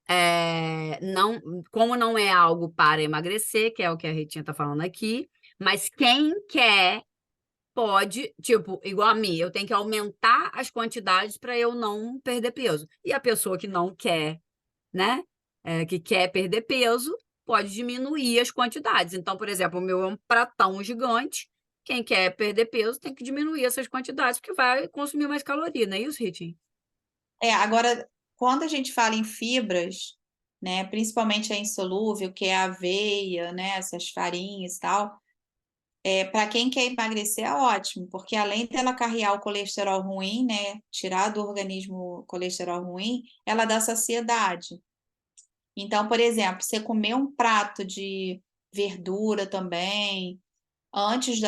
não, como não é algo para emagrecer, que é o que a Ritinha está falando aqui, mas quem quer pode, tipo, igual a mim, eu tenho que aumentar as quantidades para eu não perder peso. E a pessoa que não quer, né, que quer perder peso, pode diminuir as quantidades. Então, por exemplo, o meu é um pratão gigante. Quem quer perder peso tem que diminuir essas quantidades, porque vai consumir mais caloria, não é isso, Ritinha? agora, quando a gente fala em fibras, né, principalmente a insolúvel, que é a aveia, né, essas farinhas e tal, para quem quer emagrecer é ótimo, porque além dela carrear o colesterol ruim, né, tirar do organismo o colesterol ruim, ela dá saciedade. Então, por exemplo, você comer um prato de verdura também, antes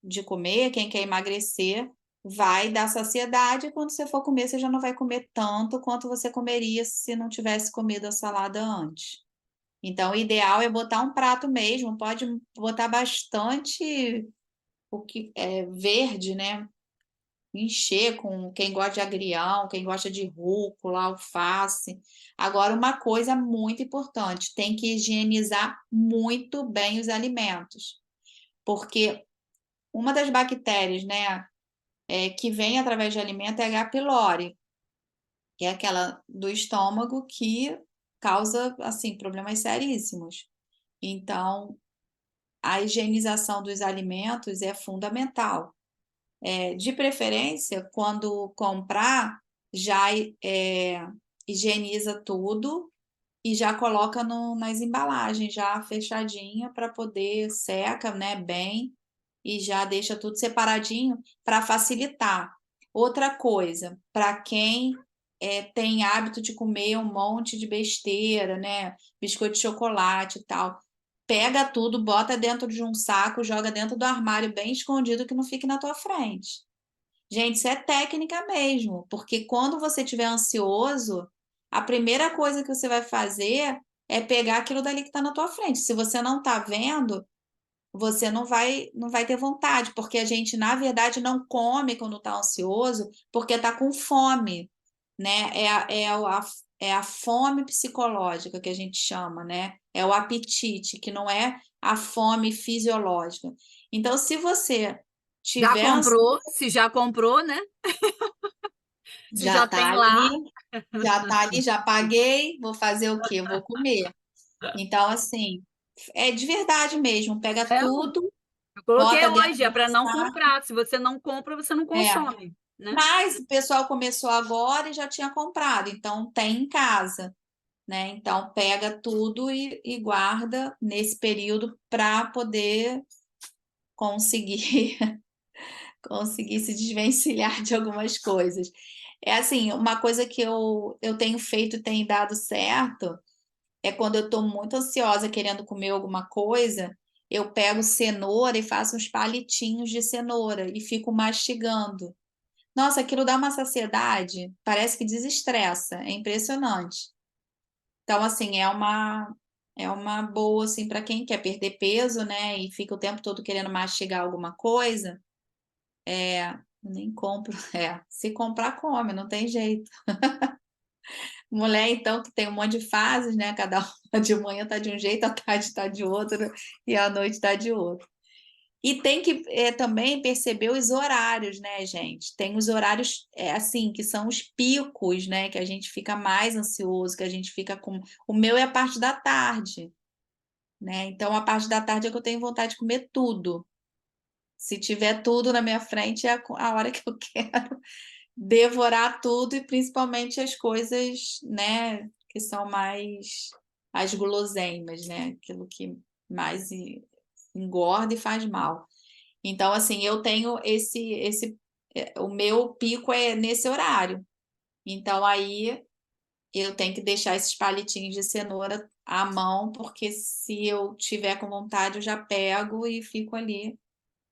de comer, quem quer emagrecer, vai dar saciedade, e quando você for comer, você já não vai comer tanto quanto você comeria se não tivesse comido a salada antes. Então, o ideal é botar um prato mesmo, pode botar bastante o que é verde, né? Encher com quem gosta de agrião, quem gosta de rúcula, alface. Agora, uma coisa muito importante, tem que higienizar muito bem os alimentos, porque uma das bactérias, né, que vem através de alimento é a H. pylori, que é aquela do estômago que causa, assim, problemas seríssimos. Então, a higienização dos alimentos é fundamental. De preferência, quando comprar, já higieniza tudo e já coloca nas embalagens, já fechadinha, para poder seca, né, bem, e já deixa tudo separadinho para facilitar. Outra coisa, para quem tem hábito de comer um monte de besteira, né, biscoito de chocolate e tal, pega tudo, bota dentro de um saco, joga dentro do armário bem escondido que não fique na tua frente. Gente, isso é técnica mesmo, porque quando você estiver ansioso, a primeira coisa que você vai fazer é pegar aquilo dali que está na tua frente. Se você não está vendo, você não vai ter vontade, porque a gente, na verdade, não come quando está ansioso, porque está com fome, né? É a fome psicológica que a gente chama, né? É o apetite, que não é a fome fisiológica. Então, se você Já tiver comprou, se já comprou, né? Se já já está tem ali, lá. já paguei, vou fazer o quê? Vou comer. Então, assim, é de verdade mesmo, pega É, tudo, eu coloquei bota dentro hoje, de é um para não saco. comprar. Se você não compra, você não É. consome, né? Mas o pessoal começou agora e já tinha comprado, então tem em casa, né? Então pega tudo e guarda nesse período para poder conseguir conseguir se desvencilhar de algumas coisas. É assim, uma coisa que eu tenho feito e tem dado certo é quando eu estou muito ansiosa querendo comer alguma coisa, eu pego cenoura e faço uns palitinhos de cenoura e fico mastigando. Nossa, aquilo dá uma saciedade, parece que desestressa, é impressionante. Então, assim, é uma boa assim para quem quer perder peso, né, e fica o tempo todo querendo mastigar alguma coisa. Nem compro. Se comprar, come, não tem jeito. Mulher, então, que tem um monte de fases, né? Cada uma de manhã tá de um jeito, à tarde tá de outro e à noite tá de outro. E tem que também perceber os horários, né, gente? Tem os horários, assim, que são os picos, né? Que a gente fica mais ansioso, que a gente fica com. O meu é a parte da tarde, né? Então, a parte da tarde é que eu tenho vontade de comer tudo. Se tiver tudo na minha frente, é a hora que eu quero devorar tudo e principalmente as coisas, né, que são mais as guloseimas, né? Aquilo que mais engorda e faz mal. Então, assim, eu tenho o meu pico é nesse horário. Então, aí eu tenho que deixar esses palitinhos de cenoura à mão, porque se eu tiver com vontade, eu já pego e fico ali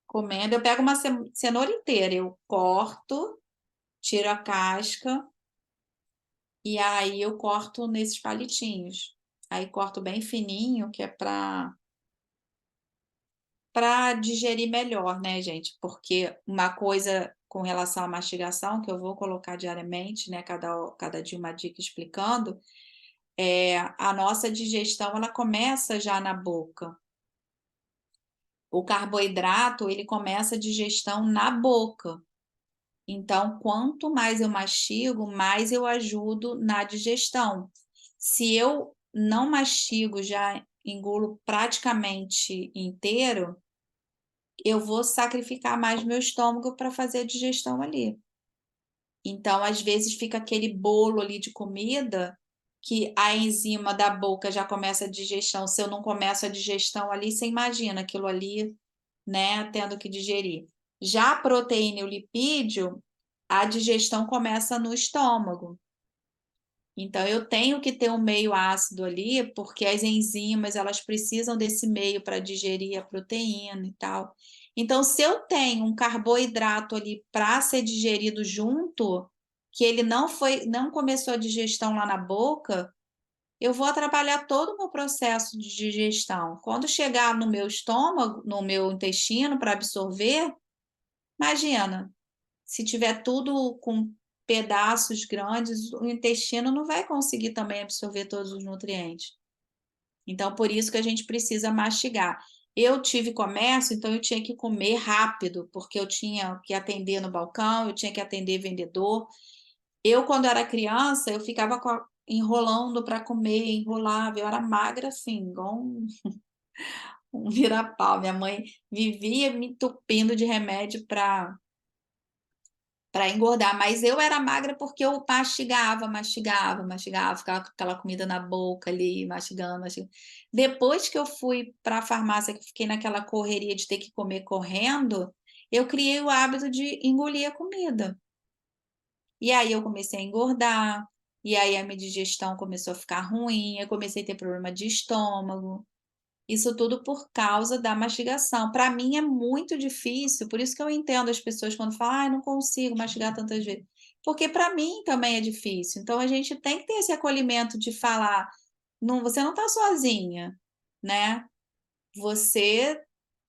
comendo. Eu pego uma cenoura inteira, eu corto, tiro a casca e aí eu corto nesses palitinhos. Aí corto bem fininho, que é para digerir melhor, né, gente? Porque uma coisa com relação à mastigação, que eu vou colocar diariamente, né, cada dia uma dica explicando, a nossa digestão, ela começa já na boca. O carboidrato, ele começa a digestão na boca. Então, quanto mais eu mastigo, mais eu ajudo na digestão. Se eu não mastigo, já engulo praticamente inteiro, eu vou sacrificar mais meu estômago para fazer a digestão ali. Então, às vezes, fica aquele bolo ali de comida que a enzima da boca já começa a digestão. Se eu não começo a digestão ali, você imagina aquilo ali, né, tendo que digerir. Já a proteína e o lipídio, a digestão começa no estômago. Então, eu tenho que ter um meio ácido ali, porque as enzimas, elas precisam desse meio para digerir a proteína e tal. Então, se eu tenho um carboidrato ali para ser digerido junto, que ele não começou a digestão lá na boca, eu vou atrapalhar todo o meu processo de digestão. Quando chegar no meu estômago, no meu intestino para absorver, imagina, se tiver tudo com pedaços grandes, o intestino não vai conseguir também absorver todos os nutrientes. Então, por isso que a gente precisa mastigar. Eu tive comércio, então eu tinha que comer rápido, porque eu tinha que atender no balcão, eu tinha que atender vendedor. Eu, quando era criança, eu ficava enrolando para comer, enrolava. Eu era magra, assim, igual um vira-pau. Minha mãe vivia me entupindo de remédio para engordar, mas eu era magra porque eu mastigava, ficava com aquela comida na boca ali, mastigando, mastigando. Depois que eu fui para a farmácia, que eu fiquei naquela correria de ter que comer correndo, eu criei o hábito de engolir a comida. E aí eu comecei a engordar, e aí a minha digestão começou a ficar ruim, eu comecei a ter problema de estômago. Isso tudo por causa da mastigação. Para mim é muito difícil, por isso que eu entendo as pessoas quando falam: "Ai, não consigo mastigar tantas vezes", porque para mim também é difícil. Então a gente tem que ter esse acolhimento de falar: "Não, você não está sozinha, né, você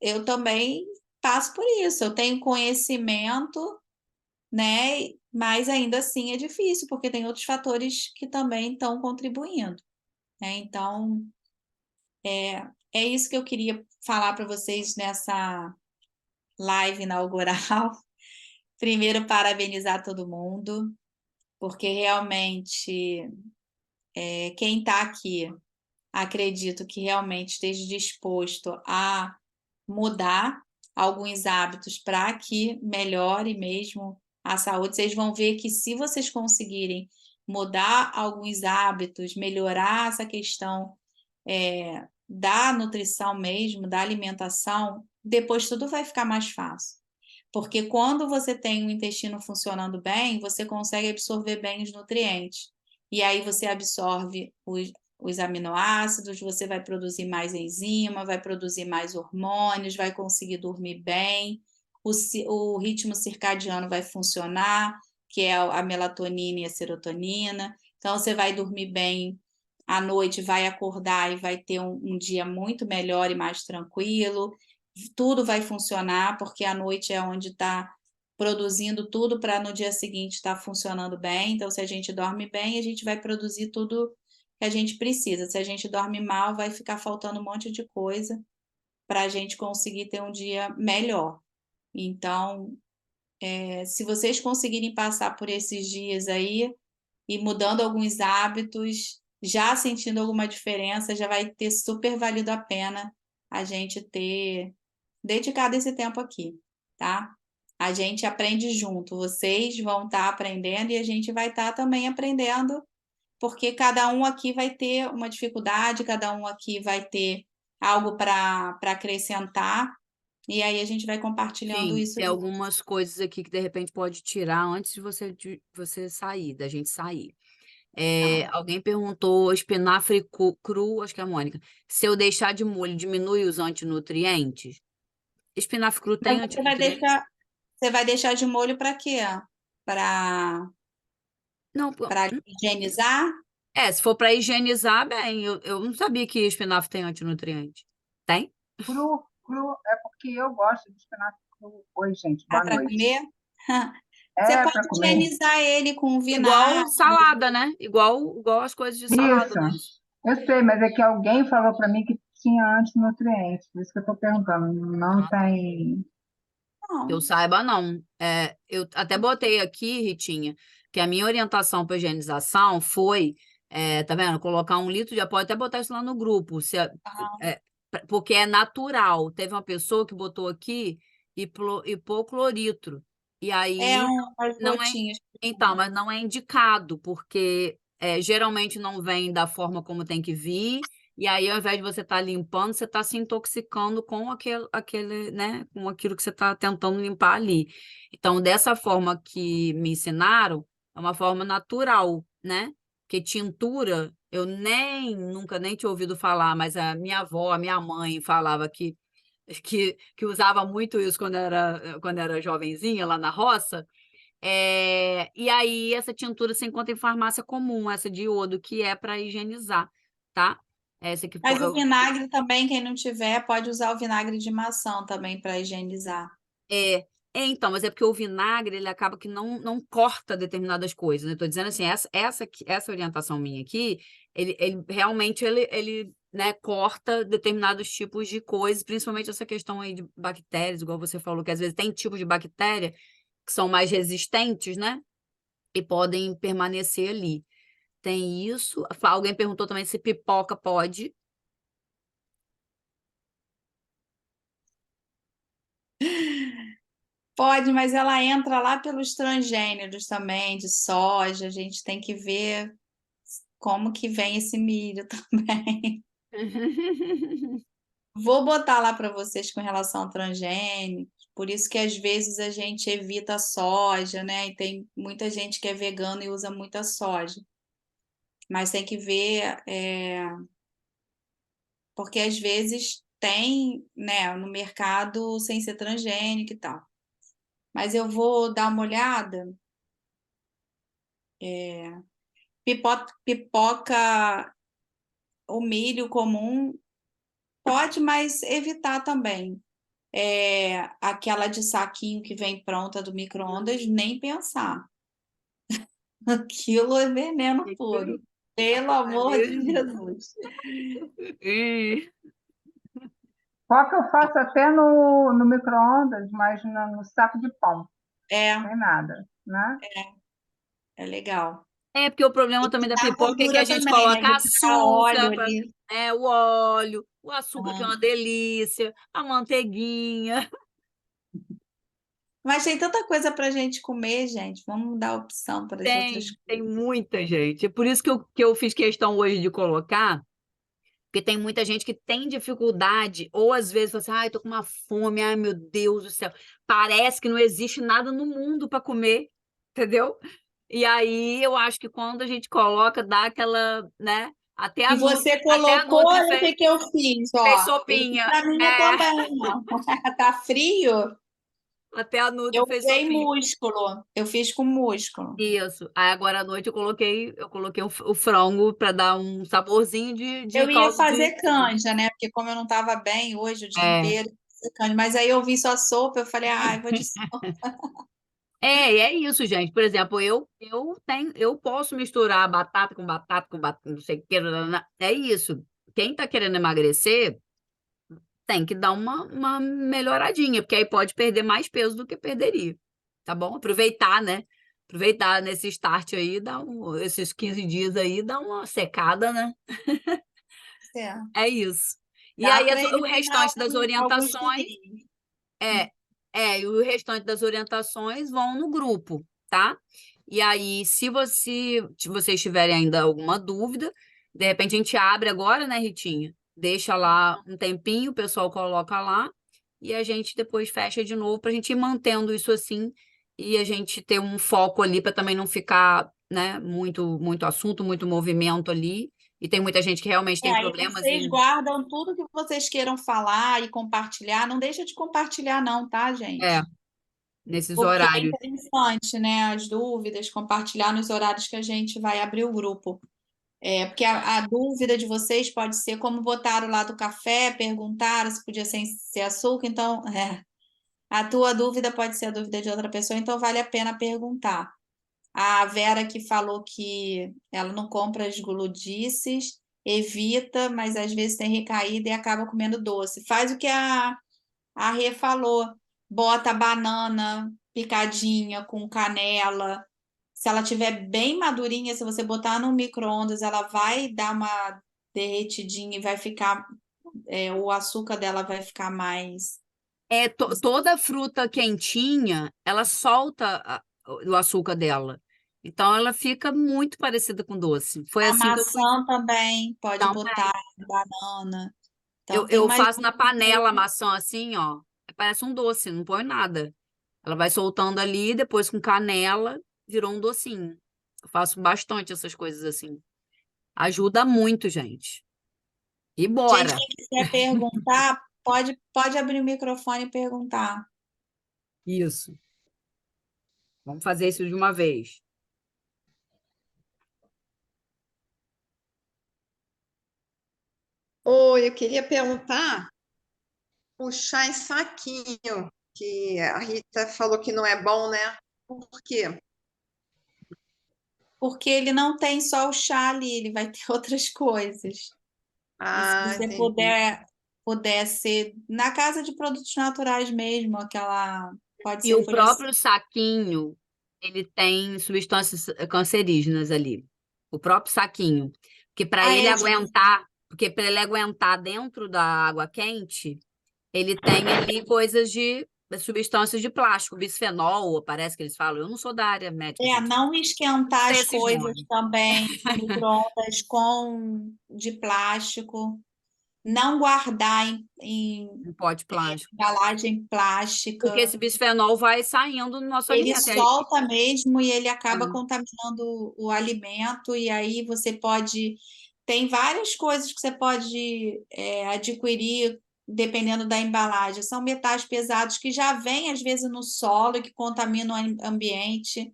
eu também passo por isso, eu tenho conhecimento, né, mas ainda assim é difícil, porque tem outros fatores que também estão contribuindo", né. Então, é isso que eu queria falar para vocês nessa live inaugural. Primeiro, parabenizar todo mundo, porque realmente, quem está aqui, acredito que realmente esteja disposto a mudar alguns hábitos para que melhore mesmo a saúde. Vocês vão ver que se vocês conseguirem mudar alguns hábitos, melhorar essa questão, da nutrição mesmo, da alimentação, depois tudo vai ficar mais fácil. Porque quando você tem o intestino funcionando bem, você consegue absorver bem os nutrientes. E aí você absorve os aminoácidos, você vai produzir mais enzima, vai produzir mais hormônios, vai conseguir dormir bem, o ritmo circadiano vai funcionar, que é a melatonina e a serotonina. Então, você vai dormir bem à noite, vai acordar e vai ter um dia muito melhor e mais tranquilo. Tudo vai funcionar, porque à noite é onde está produzindo tudo para no dia seguinte estar funcionando bem. Então, se a gente dorme bem, a gente vai produzir tudo que a gente precisa. Se a gente dorme mal, vai ficar faltando um monte de coisa para a gente conseguir ter um dia melhor. Então, se vocês conseguirem passar por esses dias aí e mudando alguns hábitos, já sentindo alguma diferença, já vai ter super valido a pena a gente ter dedicado esse tempo aqui, tá? A gente aprende junto, vocês vão estar aprendendo e a gente vai estar também aprendendo, porque cada um aqui vai ter uma dificuldade, cada um aqui vai ter algo para acrescentar, e aí a gente vai compartilhando Sim, isso tem junto. algumas coisas aqui que de repente pode tirar antes de você sair, da gente sair. Tá? Alguém perguntou espinafre cru, acho que é a Mônica, se eu deixar de molho diminui os antinutrientes? Espinafre cru Mas tem você vai antinutrientes? deixar de molho para quê? Para Não, higienizar? se for para higienizar, bem, eu não sabia que espinafre tem antinutriente. Tem? Cru, cru, é porque eu gosto de espinafre cru. Oi, gente, Ah, boa para noite. comer? Você É pode para comer? higienizar ele com Igual vinagre. salada, né? Igual as coisas de salada, Isso, não é isso? eu sei, mas é que alguém falou para mim que tinha antinutrientes, por isso que eu estou perguntando. Não Ah, tá. tem. Que eu Não. saiba, não. Eu até botei aqui, Ritinha, que a minha orientação para higienização foi, tá vendo? Colocar 1 litro de pode até botar isso lá no grupo, é, porque é natural. Teve uma pessoa que botou aqui hipocloritro. E É aí umas não é. gotinhas. Então, mas não é indicado, porque geralmente não vem da forma como tem que vir. E aí, ao invés de você estar limpando, você está se intoxicando com né, com aquilo que você está tentando limpar ali. Então, dessa forma que me ensinaram, é uma forma natural, né? Porque tintura, eu nunca nem tinha ouvido falar, mas a minha avó, a minha mãe falava que usava muito isso quando era jovenzinha, lá na roça. E aí, essa tintura se encontra em farmácia comum, essa de iodo, que é para higienizar. tá? Essa aqui, Mas o vinagre também, quem não tiver, pode usar o vinagre de maçã também para higienizar. Então, mas é porque o vinagre, ele acaba que não corta determinadas coisas, né? Eu tô dizendo assim, essa orientação minha aqui, ele realmente, ele, né, corta determinados tipos de coisas, principalmente essa questão aí de bactérias, igual você falou, que às vezes tem tipos de bactéria que são mais resistentes, né? E podem permanecer ali. Tem isso. Alguém perguntou também se pipoca pode. Pode, mas ela entra lá pelos transgêneros também, de soja. A gente tem que ver como que vem esse milho também. Vou botar lá para vocês com relação ao transgênico. Por isso que às vezes a gente evita a soja, né? E tem muita gente que é vegano e usa muita soja. Mas tem que ver, porque às vezes tem, né, no mercado sem ser transgênico e tal. Mas eu vou dar uma olhada. Pipoca, o milho comum pode, mas evitar também. Aquela de saquinho que vem pronta do micro-ondas, nem pensar. Aquilo é veneno puro. Pelo amor de Jesus. Só que eu faço até no micro-ondas, mas no saco de pão, É, sem nada, né? é legal. É, porque o problema também da Evitar a pipoca é que a gordura gente também, né? coloca Retirar óleo açúcar, ali. o óleo, o açúcar, que é Aham. uma delícia, a manteiguinha. Mas tem tanta coisa para a gente comer, gente. Vamos dar opção para as outras Tem coisas. muita gente. É por isso que eu fiz questão hoje de colocar, porque tem muita gente que tem dificuldade, ou às vezes fala assim, ai, tô com uma fome, ai, meu Deus do céu. Parece que não existe nada no mundo para comer, entendeu? E aí eu acho que quando a gente coloca, dá aquela, né? E você Até a colocou, Nutri olha o que que eu fiz, fez ó. Eu fiz sopinha. para mim também, ó. Tá frio? Até a Nutri Eu fez usei sopinha. músculo. Eu fiz com músculo. Isso. Aí agora à noite eu coloquei o frango para dar um saborzinho de Eu ia caldo de. fazer canja, né? Porque como eu não estava bem hoje o dia É, inteiro, fazer canja. Mas aí eu vi só sopa, eu falei, ai, vou de sopa. e é isso, gente. Por exemplo, eu posso misturar batata com batata, não sei o que. Nanana. É isso. Quem está querendo emagrecer tem que dar uma melhoradinha, porque aí pode perder mais peso do que perderia. Tá bom? Aproveitar, né? Aproveitar nesse start aí, esses 15 dias aí, dar uma secada, né? É, É isso. E dá aí para o eliminar restante das alguns orientações quilinhos. é, e o restante das orientações vão no grupo, tá? E aí, se vocês tiverem ainda alguma dúvida, de repente a gente abre agora, né, Ritinha? Deixa lá um tempinho, o pessoal coloca lá e a gente depois fecha de novo para a gente ir mantendo isso assim e a gente ter um foco ali para também não ficar, né, muito assunto, muito movimento ali. E tem muita gente que realmente tem Aí problemas vocês em. guardam tudo que vocês queiram falar e compartilhar. Não deixa de compartilhar, não, tá, É, gente? nesses Porque é horários. interessante, né? As dúvidas, compartilhar nos horários que a gente vai abrir o grupo. Porque a dúvida de vocês pode ser como botaram lá do café, perguntaram se podia ser açúcar, então a tua dúvida pode ser a dúvida de outra pessoa, então vale a pena perguntar. A Vera que falou que ela não compra as guludices, evita, mas às vezes tem recaída e acaba comendo doce. Faz o que a Rê falou, bota a banana picadinha com canela. Se ela tiver bem madurinha, se você botar no micro-ondas, ela vai dar uma derretidinha e vai ficar, o açúcar dela vai ficar mais. Toda fruta quentinha, ela solta o açúcar dela. Então, ela fica muito parecida com doce. Foi A assim que eu fui. maçã também pode Então, botar banana. eu, Então tem eu umas faço na dicas aí. panela a maçã assim, ó. Parece um doce, não põe nada. Ela vai soltando ali, depois com canela, virou um docinho. Eu faço bastante essas coisas assim. Ajuda muito, gente. E Gente, bora! quem quiser perguntar, pode abrir o microfone e perguntar. Isso. Vamos fazer isso de uma vez. Oi, eu queria perguntar o chá em saquinho, que a Rita falou que não é bom, né? Por quê? Porque ele não tem só o chá ali, ele vai ter outras coisas. E se Ah, você entendi. puder ser na casa de produtos naturais mesmo, aquela pode E ser o folha próprio saquinho, ele tem substâncias cancerígenas ali. O próprio saquinho. Ah, é, Porque para ele aguentar dentro da água quente, ele tem ali coisas de substâncias de plástico, bisfenol, parece que eles falam. Eu não sou da área médica, gente. não esquentar Sei as esses coisas nomes. também no micro-ondas com de plástico, não guardar em Um pote plástico. embalagem Porque plástica. esse bisfenol vai saindo no nosso Ele alimento. Aí, solta mesmo e ele acaba ah, contaminando o alimento, e aí você pode. Tem várias coisas que você pode adquirir dependendo da embalagem. São metais pesados que já vêm, às vezes, no solo e que contaminam o ambiente,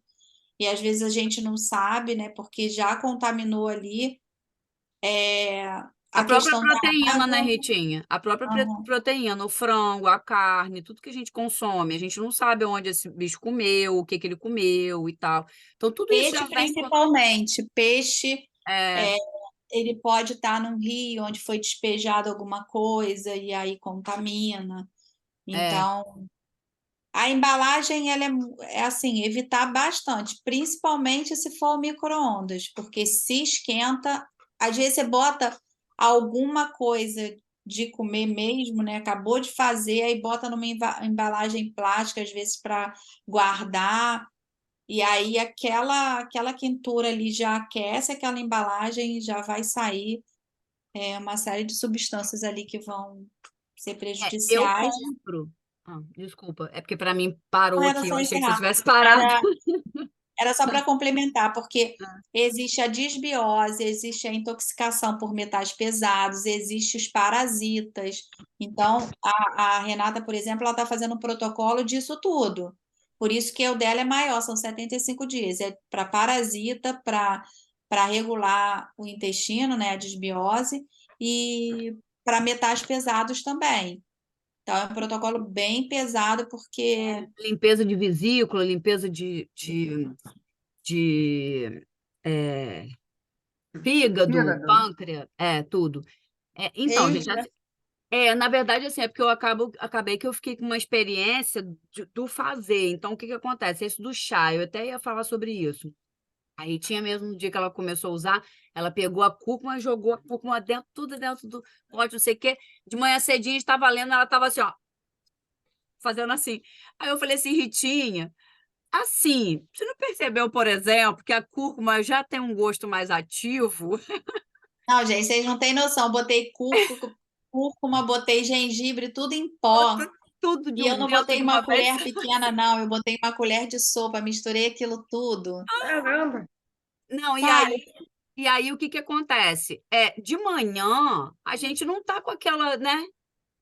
e às vezes a gente não sabe, né? Porque já contaminou ali. a A própria questão da proteína, né, água. Ritinha? A própria Aham. proteína, o frango, a carne, tudo que a gente consome, a gente não sabe onde esse bicho comeu, o que que ele comeu e tal. Então, tudo isso Peixe, já vem com. principalmente. Peixe. É, Ele pode estar num rio onde foi despejado alguma coisa e aí contamina. é. Então, a embalagem ela é assim, evitar bastante, principalmente se for micro-ondas, porque se esquenta, às vezes você bota alguma coisa de comer mesmo, né? Acabou de fazer, aí bota numa embalagem plástica, às vezes para guardar. E aí aquela quentura ali já aquece aquela embalagem e já vai sair uma série de substâncias ali que vão ser Eu prejudiciais. compro. Ah, desculpa, é porque para mim parou Não era aqui, só eu achei que você encerrar. tivesse parado. Era, era só para complementar, porque existe a disbiose, existe a intoxicação por metais pesados, existe os parasitas. Então, a Renata, por exemplo, ela está fazendo um protocolo disso tudo. Por isso que o dela é maior, são 75 dias. É para parasita, para regular o intestino, né, a disbiose, e para metais pesados também. Então, é um protocolo bem pesado, porque Limpeza de vesícula, limpeza de é, fígado, Fígado. pâncreas, tudo. Então, gente, Eita, na verdade, assim, é porque acabei que eu fiquei com uma experiência do fazer. Então, o que que acontece? Esse do chá, eu até ia falar sobre isso. Aí tinha mesmo no dia que ela começou a usar, ela pegou a cúrcuma, jogou a cúrcuma dentro, tudo dentro do pote, não sei o quê. De manhã cedinho, estava lendo, ela estava assim, ó, fazendo assim. Aí eu falei assim, Ritinha, assim, você não percebeu, por exemplo, que a cúrcuma já tem um gosto mais ativo? não, gente, vocês não têm noção. Botei cúrcuma, botei gengibre, tudo em pó. Bota tudo E eu não dentro botei de uma uma vez. colher pequena, não. Eu botei uma colher de sopa, misturei aquilo tudo. caramba. Não, Cara, e aí o que que acontece? De manhã, a gente não tá com aquela, né?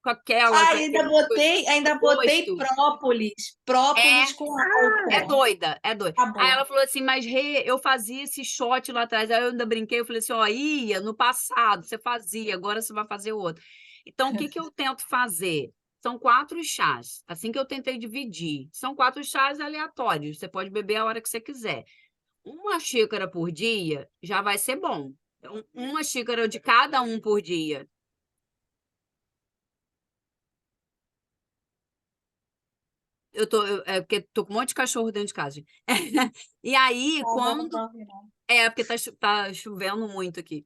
Com aquele ainda botei gosto. É, própolis com é álcool. doida, é doida. Aí Acabou. ela falou assim, mas Rê, eu fazia esse shot lá atrás. Aí eu ainda brinquei, eu falei assim, ó, ia, no passado você fazia, agora você vai fazer outro. Então, o que que eu tento fazer? São 4 chás, assim que eu tentei dividir. São 4 chás aleatórios, você pode beber a hora que você quiser. Uma xícara por dia já vai ser bom. Uma xícara de cada um por dia. É porque tô com um monte de cachorro dentro de casa, gente. E aí, Não, não quando tô ouvindo, não. porque tá chovendo muito aqui.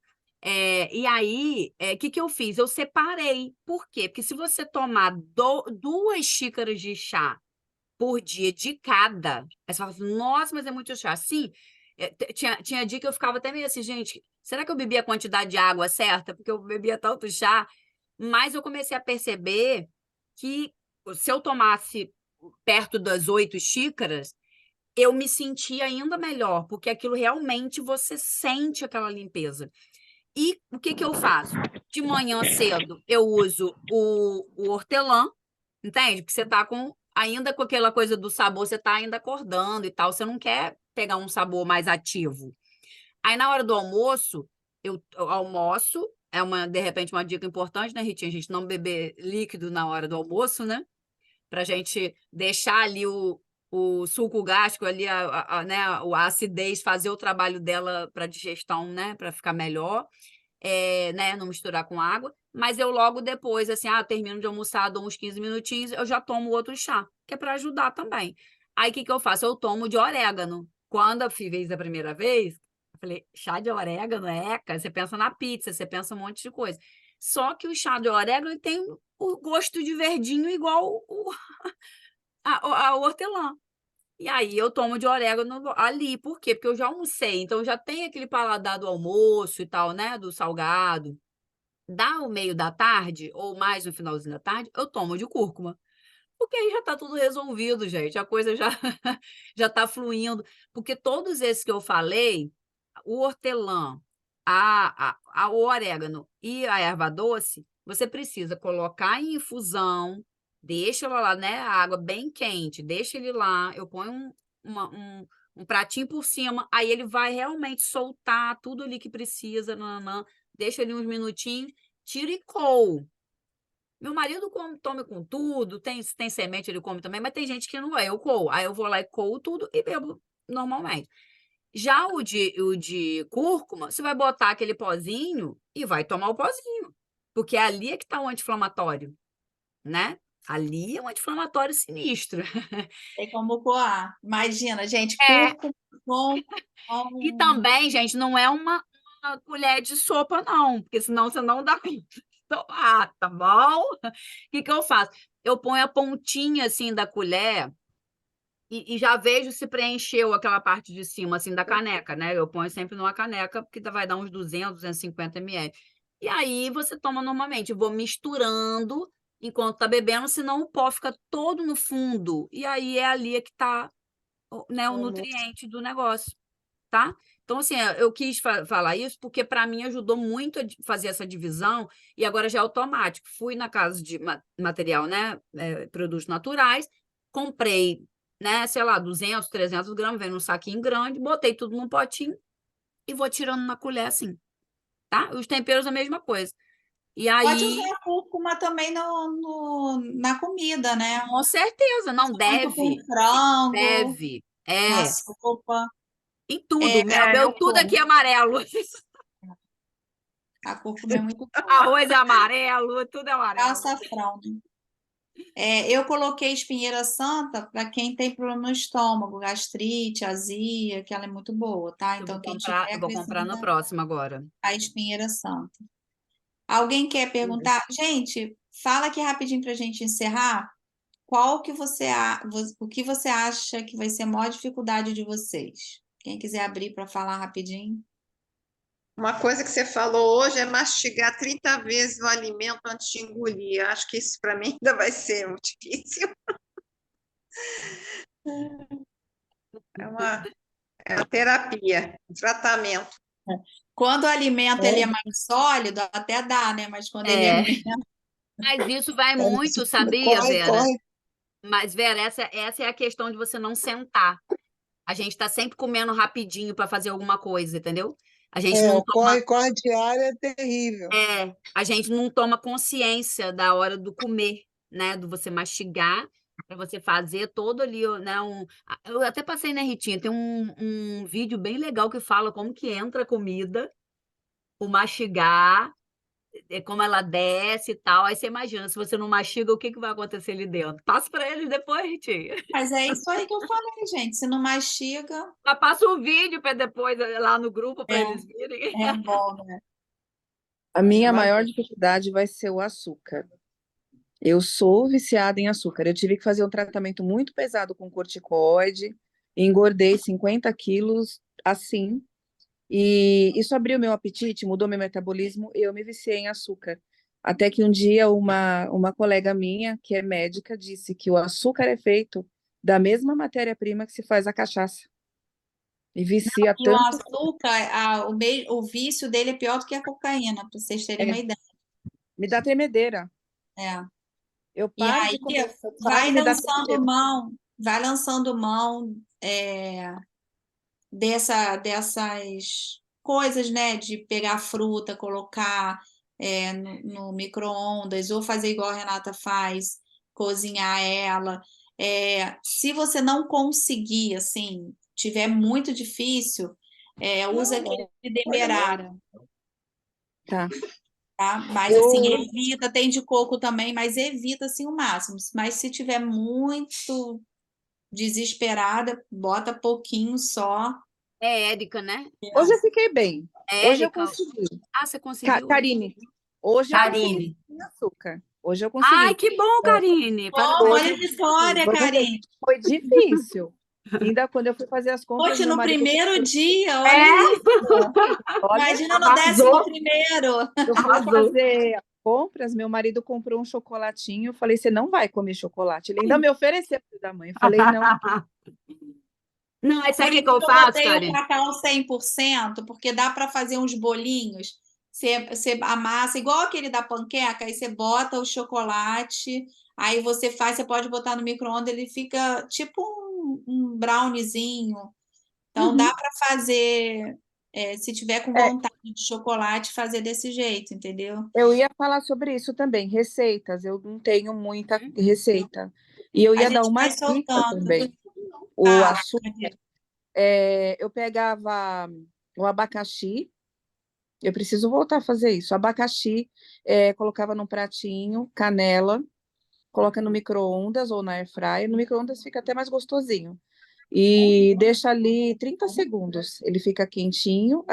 E aí, o que que eu fiz? Eu separei. Por quê? Porque se você tomar 2 xícaras de chá por dia de cada, aí você fala assim, nossa, mas é muito chá. Sim, tinha dia que eu ficava até meio assim, gente, será que eu bebi a quantidade de água certa? Porque eu bebia tanto chá. Mas eu comecei a perceber que se eu tomasse perto das 8 xícaras, eu me senti ainda melhor, porque aquilo realmente você sente aquela limpeza. E o que que eu faço? De manhã cedo, eu uso o hortelã, entende? Porque você tá ainda com aquela coisa do sabor, você tá ainda acordando e tal, você não quer pegar um sabor mais ativo. Aí, na hora do almoço, eu almoço, de repente, uma dica importante, né, Ritinha? A gente não beber líquido na hora do almoço, né? Para a gente deixar ali o suco gástrico, ali, né, a acidez, fazer o trabalho dela para digestão, né? Para ficar melhor. Né, não misturar com água, mas eu logo depois, assim, termino de almoçar, dou uns 15 minutinhos, eu já tomo outro chá, que é para ajudar também. Aí, o que que eu faço? Eu tomo de orégano. Quando eu fiz a primeira vez, eu falei, chá de orégano, Eca, você pensa na pizza, você pensa um monte de coisa. Só que o chá de orégano ele tem o gosto de verdinho igual a hortelã. E aí eu tomo de orégano ali. Por quê? Porque eu já almocei, então já tem aquele paladar do almoço e tal, né? Do salgado. Dá o meio da tarde, ou mais no finalzinho da tarde, eu tomo de cúrcuma. Porque aí já tá tudo resolvido, gente. A coisa já já tá fluindo. Porque todos esses que eu falei, o hortelã, o orégano e a erva doce, você precisa colocar em infusão, deixa ela lá, né, a água bem quente, deixa ele lá, eu ponho um pratinho por cima, aí ele vai realmente soltar tudo ali que precisa, nananã, deixa ali uns minutinhos, tira e coa. Meu marido toma com tudo, tem semente, ele come também, mas tem gente que não é, eu coo. Aí eu vou lá e coo tudo e bebo normalmente. Já o de cúrcuma, você vai botar aquele pozinho e vai tomar o pozinho, porque ali é que está o anti-inflamatório, né? Ali é um anti-inflamatório sinistro. Tem como coar. Imagina, gente, É. cúrcuma com... E também, gente, não é uma colher de sopa, não, porque senão você não dá conta de tomar, tá bom? O que que eu faço? Eu ponho a pontinha, assim, da colher e já vejo se preencheu aquela parte de cima, assim, da caneca, né? Eu ponho sempre numa caneca, porque vai dar uns 250 ml. E aí você toma normalmente. Eu vou misturando enquanto tá bebendo, senão o pó fica todo no fundo. E aí é ali é que tá, né, o nutriente do negócio, tá? Então, assim, eu quis falar isso porque, para mim, ajudou muito a fazer essa divisão e agora já é automático. Fui na casa de material, né, produtos naturais, comprei, né, sei lá, 200, 300 gramas, vem num saquinho grande, botei tudo num potinho e vou tirando na colher, assim, tá? Os temperos, a mesma coisa. E Pode aí, usar a cúrcuma também na comida, né? com certeza, não Muito com deve, frango, deve, na sopa. em tudo. eu Meu tudo aqui é como. amarelo. A cúrcuma é muito boa. Arroz é amarelo, tudo é É o amarelo. açafrão, né? Eu coloquei espinheira santa para quem tem problema no estômago, gastrite, azia, que ela é muito boa, tá? Então, quem tiver, Eu vou comprar no acrescenta próximo agora. a espinheira santa. Alguém quer perguntar? Gente, fala aqui rapidinho para a gente encerrar. O que você acha que vai ser a maior dificuldade de vocês? Quem quiser abrir para falar rapidinho. Uma coisa que você falou hoje é mastigar 30 vezes o alimento antes de engolir. Acho que isso para mim ainda vai ser muito difícil. É uma terapia, um tratamento. Quando o alimento ele é mais sólido, até dá, né? Mas quando ele é É, menos, mas isso vai muito, sabia, Corre, Vera? corre. Mas, Vera, essa é a questão de você não sentar. A gente está sempre comendo rapidinho para fazer alguma coisa, entendeu? A gente não O toma, corre diário é terrível. a gente não toma consciência da hora do comer, né? Do você mastigar, para você fazer todo ali, né? Eu até passei na Ritinha, tem um vídeo bem legal que fala como que entra a comida, o mastigar. Como ela desce e tal. Aí você imagina, se você não mastiga, o que que vai acontecer ali dentro? Passa para eles depois, tia. mas é isso aí que eu falei, gente. Se não mastiga, Passa o vídeo para depois lá no grupo para é, eles virem. é bom, né? A minha maior Imagina. dificuldade vai ser o açúcar. Eu sou viciada em açúcar. Eu tive que fazer um tratamento muito pesado com corticoide, engordei 50 quilos assim, e isso abriu meu apetite, mudou meu metabolismo e eu me viciei em açúcar. Até que um dia uma colega minha, que é médica, disse que o açúcar é feito da mesma matéria-prima que se faz a cachaça. E vicia E o tanto. açúcar, o vício dele é pior do que a cocaína, para vocês terem uma É, ideia. me dá tremedeira. É. Eu E paro aí de comer açúcar, me dá tremedeira. vai lançando mão dessas coisas, né? De pegar fruta, colocar no micro-ondas, ou fazer igual a Renata faz, cozinhar ela. Se você não conseguir, assim, tiver muito difícil, usa aquele demerara, Tá. tá? Mas assim, evita, tem de coco também, mas evita assim o máximo. Mas se tiver muito desesperada, bota pouquinho só. É Érica, né? Hoje eu fiquei bem. É Hoje eu Érica. consegui. Ah, você conseguiu? Karine, hoje eu consegui Karine. sem açúcar. Hoje eu Ai, consegui. que bom, Karine. Bom, Parabéns. olha que história, Vamos ver. Karine. Foi difícil. Ainda quando eu fui fazer as compras, Poxa, meu no marido primeiro dia, olha É? isso. olha, Imagina no Arrasou. 11º. eu fui Arrasou. fazer as compras, meu marido comprou um chocolatinho. Eu falei, você não vai comer chocolate. Ele ainda me ofereceu da mãe. Eu falei, não. Não, aí sabe Por o que isso que eu que eu faço, botei o Karine? cacau 100%, porque dá para fazer uns bolinhos. Você amassa, igual aquele da panqueca, aí você bota o chocolate, aí você faz, você pode botar no micro-ondas, ele fica tipo um browniezinho. Então dá para fazer, se tiver com É, vontade de chocolate, fazer desse jeito, entendeu? eu ia falar sobre isso também, receitas. Eu não tenho muita receita. E eu A ia dar gente uma vai dica soltando. também. O Fala, açúcar, eu pegava o abacaxi. Eu preciso voltar a fazer isso. Abacaxi, colocava num pratinho, canela, coloca no micro-ondas ou na air fryer. No micro-ondas fica até mais gostosinho. E deixa ali 30 segundos. Ele fica quentinho,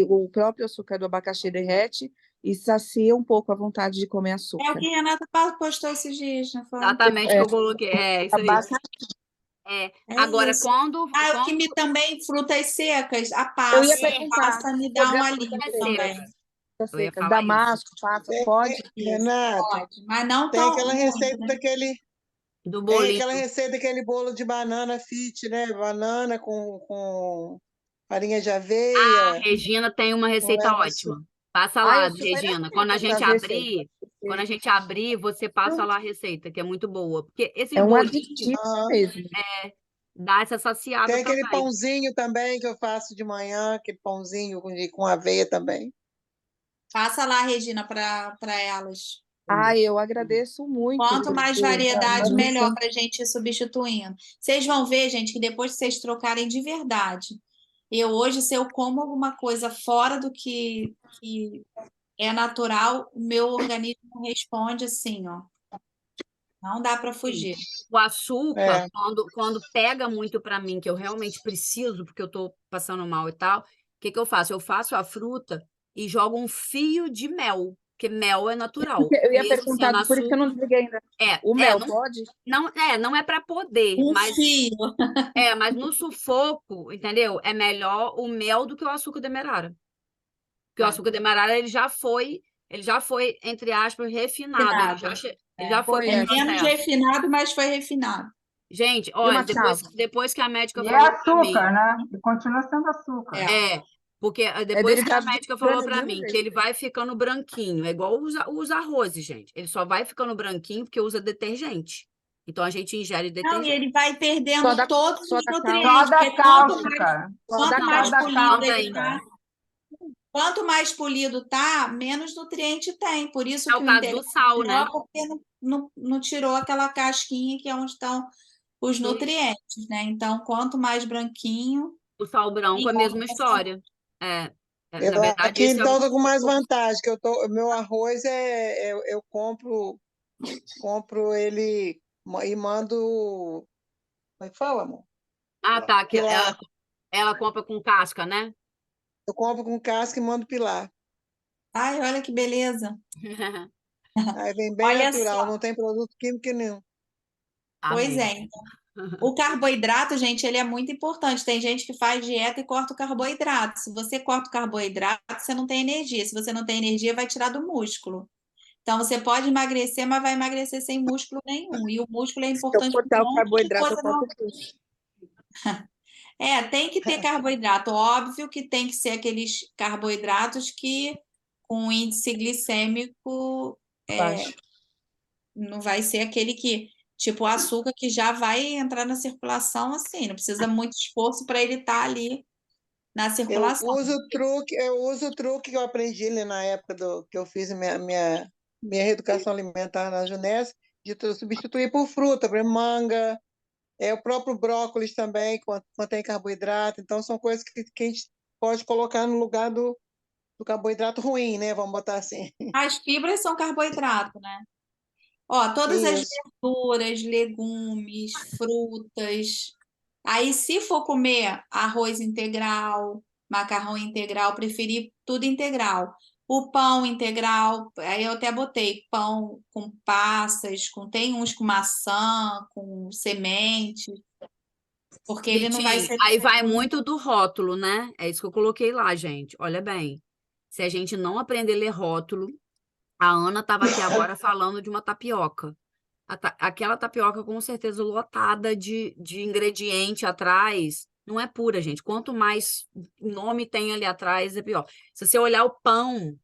o próprio açúcar do abacaxi derrete e sacia um pouco a vontade de comer é o açúcar. que a Renata postou esses dias, não foi? Exatamente o que eu coloquei. É, isso aí. Abacaxi, É. É Agora, isso. quando Ah, o que me também, frutas secas, a eu ia passa. perguntar, Passa me dá um programa alívio é também. seca, eu ia secas, falar isso. damasco, passa, pode? Isso, Renata, pode. Mas não tem tão aquela muito, receita né? daquele, Do tem bolinho. aquela receita daquele bolo de banana fit, né? Banana com farinha de A aveia, Regina tem uma com receita leite. ótima. Passa Ah, lá, eu super Regina. aceito Quando a gente abrir, você passa lá a receita, que é muito boa. Porque esses é um bolinhos aditivo Aham. mesmo. dá essa saciada Tem aquele também. pãozinho também que eu faço de manhã, aquele pãozinho com aveia também. Passa lá, Regina, para elas. Ah, eu agradeço muito, Quanto mais porque variedade, melhor isso para a gente ir substituindo. Vocês vão ver, gente, que depois que vocês trocarem de verdade, hoje, se eu como alguma coisa fora do que é natural, o meu organismo responde assim, ó. Não dá para fugir. O açúcar, É. quando pega muito para mim, que eu realmente preciso, porque eu estou passando mal e tal, o que que eu faço? Eu faço a fruta e jogo um fio de mel, porque mel é natural. eu ia Mesmo perguntar, sendo por isso que eu não açúcar, desliguei ainda. O mel não, pode? não é para poder, Um mas fio. mas no sufoco, entendeu? É melhor o mel do que o açúcar demerara. Porque o açúcar demerara ele já foi, entre aspas, refinado. Ele já foi Foi com É essa. menos processo. refinado, mas foi refinado. Gente, E olha, uma chave? depois que a médica E é falou para mim, açúcar, né? E continua sendo açúcar. porque É depois que a derivado de médica falou cana, para viu, mim que gente? ele vai ficando branquinho, é igual os arrozes, gente. Ele só vai ficando branquinho porque usa detergente. Então a gente ingere Não, e detergente. ele vai perdendo todos Só os da calça. Só nutrientes, da porque cáustica. Só da quanto Só mais calça. da polido ele Também. tá, cáustica. quanto mais polido tá, menos nutriente tem. Por isso É que o o caso integral do sal, é né? melhor, porque não tirou aquela casquinha que é onde estão os nutrientes, né? Então, quanto mais branquinho, O sal branco é a mesma história. Eu Na verdade, aqui esse é então o. estou com mais vantagem, que meu arroz eu compro ele e mando, como é que fala, amor? Ah, tá. Que Pilar. ela compra com casca, né? Eu compro com casca e mando pilar. ai, olha que beleza. Aí vem bem Olha natural, só. não tem produto químico nenhum. Pois Amém. é. O carboidrato, gente, ele é muito importante. Tem gente que faz dieta e corta o carboidrato. Se você corta o carboidrato, você não tem energia. Se você não tem energia, vai tirar do músculo. Então, você pode emagrecer, mas vai emagrecer sem músculo nenhum. E o músculo é Se eu importante para cortar um o monte de carboidrato, coisa. eu corto tudo. Tem que ter carboidrato. Óbvio que tem que ser aqueles carboidratos que com índice glicêmico Baixo. não vai ser aquele que, tipo, o açúcar que já vai entrar na circulação assim, não precisa muito esforço para ele estar ali na Eu circulação. uso o truque que eu aprendi ali na época que eu fiz minha reeducação alimentar na Junés, de substituir por fruta, por exemplo, manga, o próprio brócolis também contém carboidrato, então são coisas que a gente pode colocar no lugar do carboidrato ruim, né? Vamos botar assim. As fibras são carboidrato, né? Ó, todas as Isso. verduras, legumes, frutas. Aí, se for comer arroz integral, macarrão integral, preferir tudo integral. O pão integral, aí eu até botei pão com passas, tem uns com maçã, com semente, porque ele não vai Ritinho, ser. aí vai muito do rótulo, né? É isso que eu coloquei lá, gente. Olha bem. Se a gente não aprender a ler rótulo, a Ana estava aqui agora falando de uma tapioca. Aquela tapioca com certeza lotada de ingrediente atrás, não é pura, gente. Quanto mais nome tem ali atrás, é pior. Se você olhar o pão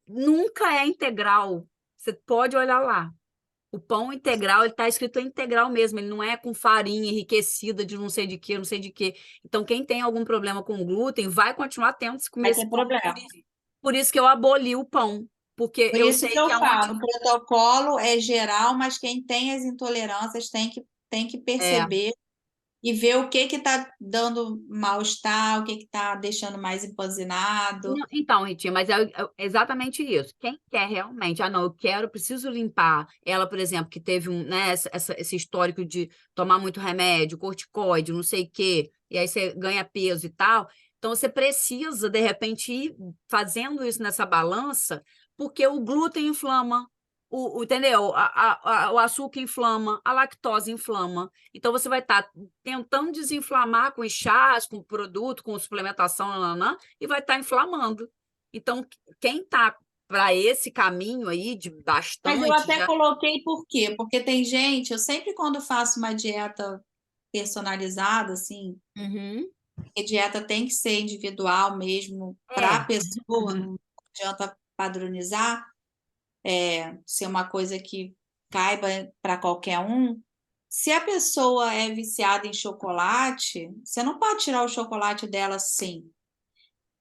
nunca é integral. Você pode olhar lá. O pão integral, ele está escrito integral mesmo, ele não é com farinha enriquecida de não sei de quê, não sei de quê. Então, quem tem algum problema com glúten vai continuar tendo se comer Vai esse ter pão. problema. Por isso que eu aboli o pão, porque Por eu isso sei que eu que é falo, o protocolo é geral, mas quem tem as intolerâncias tem que perceber e ver o que está dando mal-estar, o que está deixando mais empanzinado. Não, então, Ritinha, mas é exatamente isso. Quem quer realmente, não, preciso limpar. Ela, por exemplo, que teve né, esse histórico de tomar muito remédio, corticoide, não sei o quê, e aí você ganha peso e tal. Então, você precisa, de repente, ir fazendo isso nessa balança, porque o glúten inflama, entendeu? O açúcar inflama, a lactose inflama. Então, você vai estar tentando desinflamar com os chás, com o produto, com suplementação, e vai estar inflamando. Então, quem está para esse caminho aí de Mas eu bastante, até já. coloquei por quê? Porque tem gente, eu sempre quando faço uma dieta personalizada, assim, Uhum. a dieta tem que ser individual mesmo para a É. pessoa, não adianta padronizar, ser uma coisa que caiba para qualquer um. Se a pessoa é viciada em chocolate, você não pode tirar o chocolate dela assim.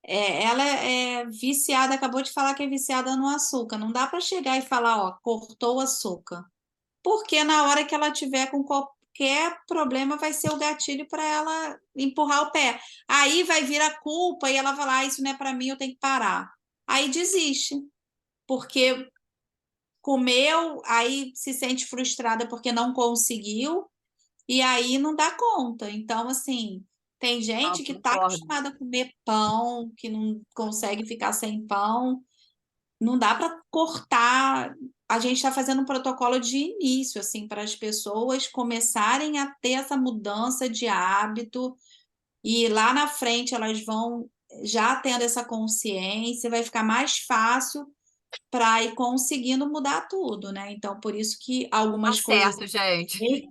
Ela é viciada, acabou de falar que é viciada no açúcar. Não dá para chegar e falar, ó, cortou o açúcar. Porque na hora que ela tiver com qualquer problema, vai ser o gatilho para ela empurrar o pé. Aí vai vir a culpa e ela vai lá, isso não é para mim, eu tenho que parar. Aí desiste, porque comeu, aí se sente frustrada porque não conseguiu, e aí não dá conta. Então, assim, tem Não, gente que está concordo. acostumada a comer pão, que não consegue ficar sem pão. Não dá para cortar. A gente está fazendo um protocolo de início, assim, para as pessoas começarem a ter essa mudança de hábito, e lá na frente elas vão já tendo essa consciência, vai ficar mais fácil para ir conseguindo mudar tudo, né? Então, por isso que Tá certo, gente.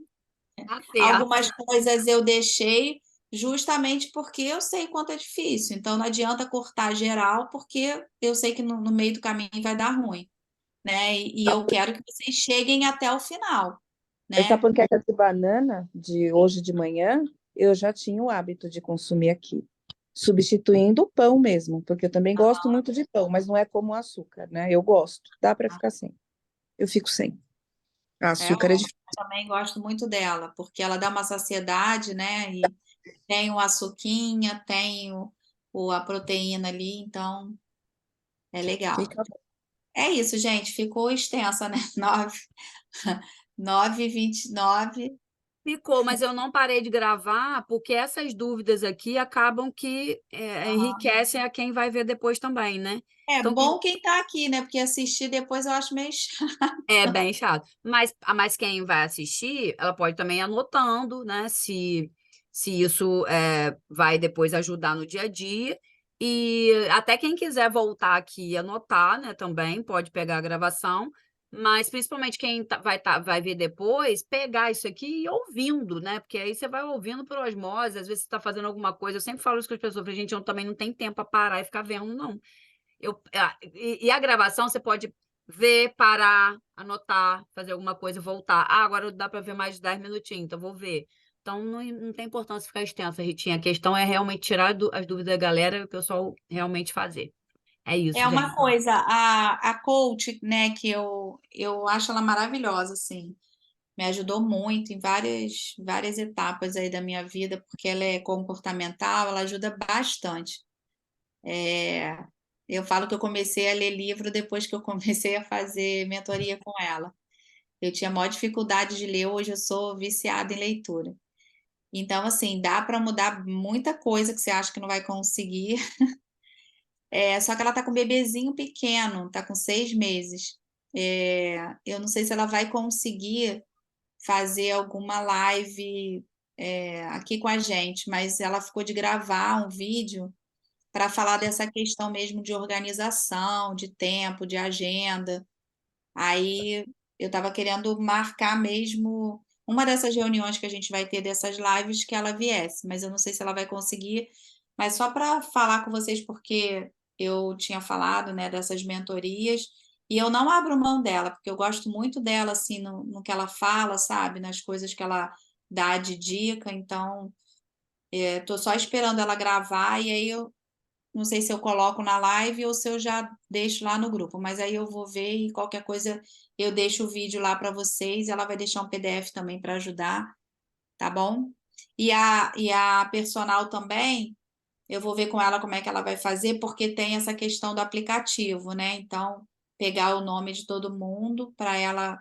Tá certo. algumas coisas eu deixei justamente porque eu sei quanto é difícil. Então, não adianta cortar geral, porque eu sei que no meio do caminho vai dar ruim, né? E eu quero que vocês cheguem até o final, Essa né? panqueca de banana de hoje de manhã, eu já tinha o hábito de consumir aqui, substituindo o pão mesmo, porque eu também gosto muito de pão, mas não é como o açúcar, né? Eu gosto, dá para ficar sem. Eu fico sem. Açúcar é Eu difícil. também gosto muito dela, porque ela dá uma saciedade, né? E tem o açuquinha, tem a proteína ali, então é legal. Fica É isso, gente. Ficou extensa, né? 9h29. Ficou, mas eu não parei de gravar porque essas dúvidas aqui acabam que enriquecem a quem vai ver depois também, né? É Então, bom quem tá aqui, né? Porque assistir depois eu acho meio chato. é bem chato. Mas quem vai assistir, ela pode também ir anotando, né? Se isso vai depois ajudar no dia a dia. E até quem quiser voltar aqui e anotar, né? Também pode pegar a gravação. Mas principalmente quem vai ver depois, pegar isso aqui e ir ouvindo, né? Porque aí você vai ouvindo por osmose, às vezes você está fazendo alguma coisa. Eu sempre falo isso com as pessoas, falei, gente, eu também não tenho tempo para parar e ficar vendo, não. E a gravação você pode ver, parar, anotar, fazer alguma coisa, voltar. Agora dá para ver mais de 10 minutinhos, então vou ver. Então, não tem importância ficar extensa, Ritinha. A questão é realmente tirar as dúvidas da galera e o pessoal realmente fazer. É isso, É uma gente. coisa, a coach, né, que eu acho ela maravilhosa, assim. Me ajudou muito em várias etapas aí da minha vida, porque ela é comportamental, ela ajuda bastante. Eu falo que eu comecei a ler livro depois que eu comecei a fazer mentoria com ela. Eu tinha maior dificuldade de ler, hoje eu sou viciada em leitura. Então, assim, dá para mudar muita coisa que você acha que não vai conseguir. Só que ela tá com um bebezinho pequeno, tá com 6 meses. Eu não sei se ela vai conseguir fazer alguma live aqui com a gente, mas ela ficou de gravar um vídeo para falar dessa questão mesmo de organização, de tempo, de agenda. Aí eu estava querendo marcar mesmo uma dessas reuniões que a gente vai ter dessas lives que ela viesse, mas eu não sei se ela vai conseguir. Mas só para falar com vocês, porque eu tinha falado, né, dessas mentorias, e eu não abro mão dela, porque eu gosto muito dela, assim, no que ela fala, sabe, nas coisas que ela dá de dica. Então, estou só esperando ela gravar, e aí eu não sei se eu coloco na live ou se eu já deixo lá no grupo, mas aí eu vou ver e qualquer coisa eu deixo o vídeo lá para vocês. Ela vai deixar um PDF também para ajudar, tá bom? E a personal também, eu vou ver com ela como é que ela vai fazer, porque tem essa questão do aplicativo, né? Então, pegar o nome de todo mundo para ela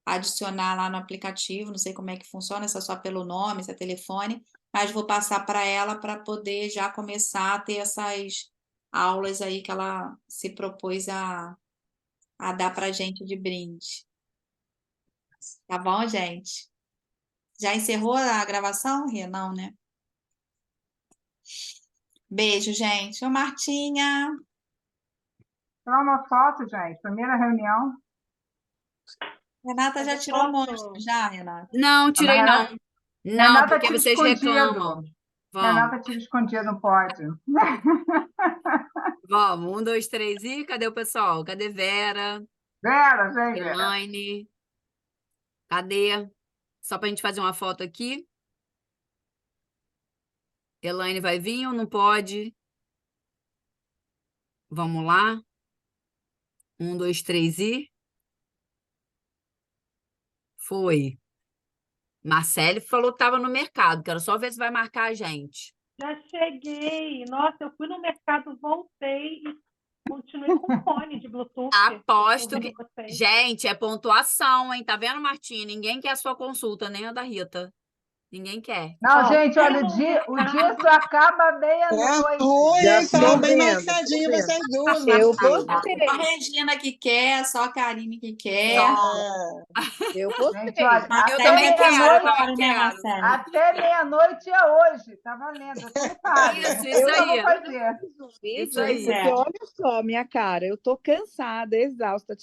adicionar lá no aplicativo, não sei como é que funciona, se é só pelo nome, se é telefone, mas vou passar para ela para poder já começar a ter essas aulas aí que ela se propôs a dar para a gente de brinde. Tá bom, gente? Já encerrou a gravação, Rê? Não, né? Beijo, gente. Ô, Martinha. Tirar uma foto, gente. Primeira reunião. Renata já Eu tirou um posso- monte, já, Renata? Não, tirei não. Não, Renata porque tira vocês escondido. reclamam. Vamos, Renata tira escondido, não pode. vamos. 1, 2, 3 e cadê o pessoal? Cadê Vera? Vera, vem, Vera. Elaine? Cadê? Só pra gente fazer uma foto aqui. Elaine vai vir ou não pode? Vamos lá. 1, 2, 3 e... Foi. Marcele falou que estava no mercado. Quero só ver se vai marcar a gente. Já cheguei. Nossa, eu fui no mercado, voltei e continuei com fone de Bluetooth. Aposto que... ouvindo vocês. Gente, é pontuação, hein? Tá vendo, Martinha? Ninguém quer a sua consulta, nem a da Rita. Ninguém quer. Não, Ó, gente, olha, tem o dia só acaba Tá meia-noite. ruim, Já hein? Fala tô bem mais vendo, tô cedinho vendo. vocês duas, Eu Martinha. postei, Só a Regina que quer, só a Karine que quer. É. eu postei. Gente, olha, Eu até também quero, eu meia-noite, também quero. até meia-noite é hoje. Tá valendo, você não sabe. Isso Eu não vou aí. fazer. Isso aí. Porque olha só, minha cara, eu tô cansada, exausta.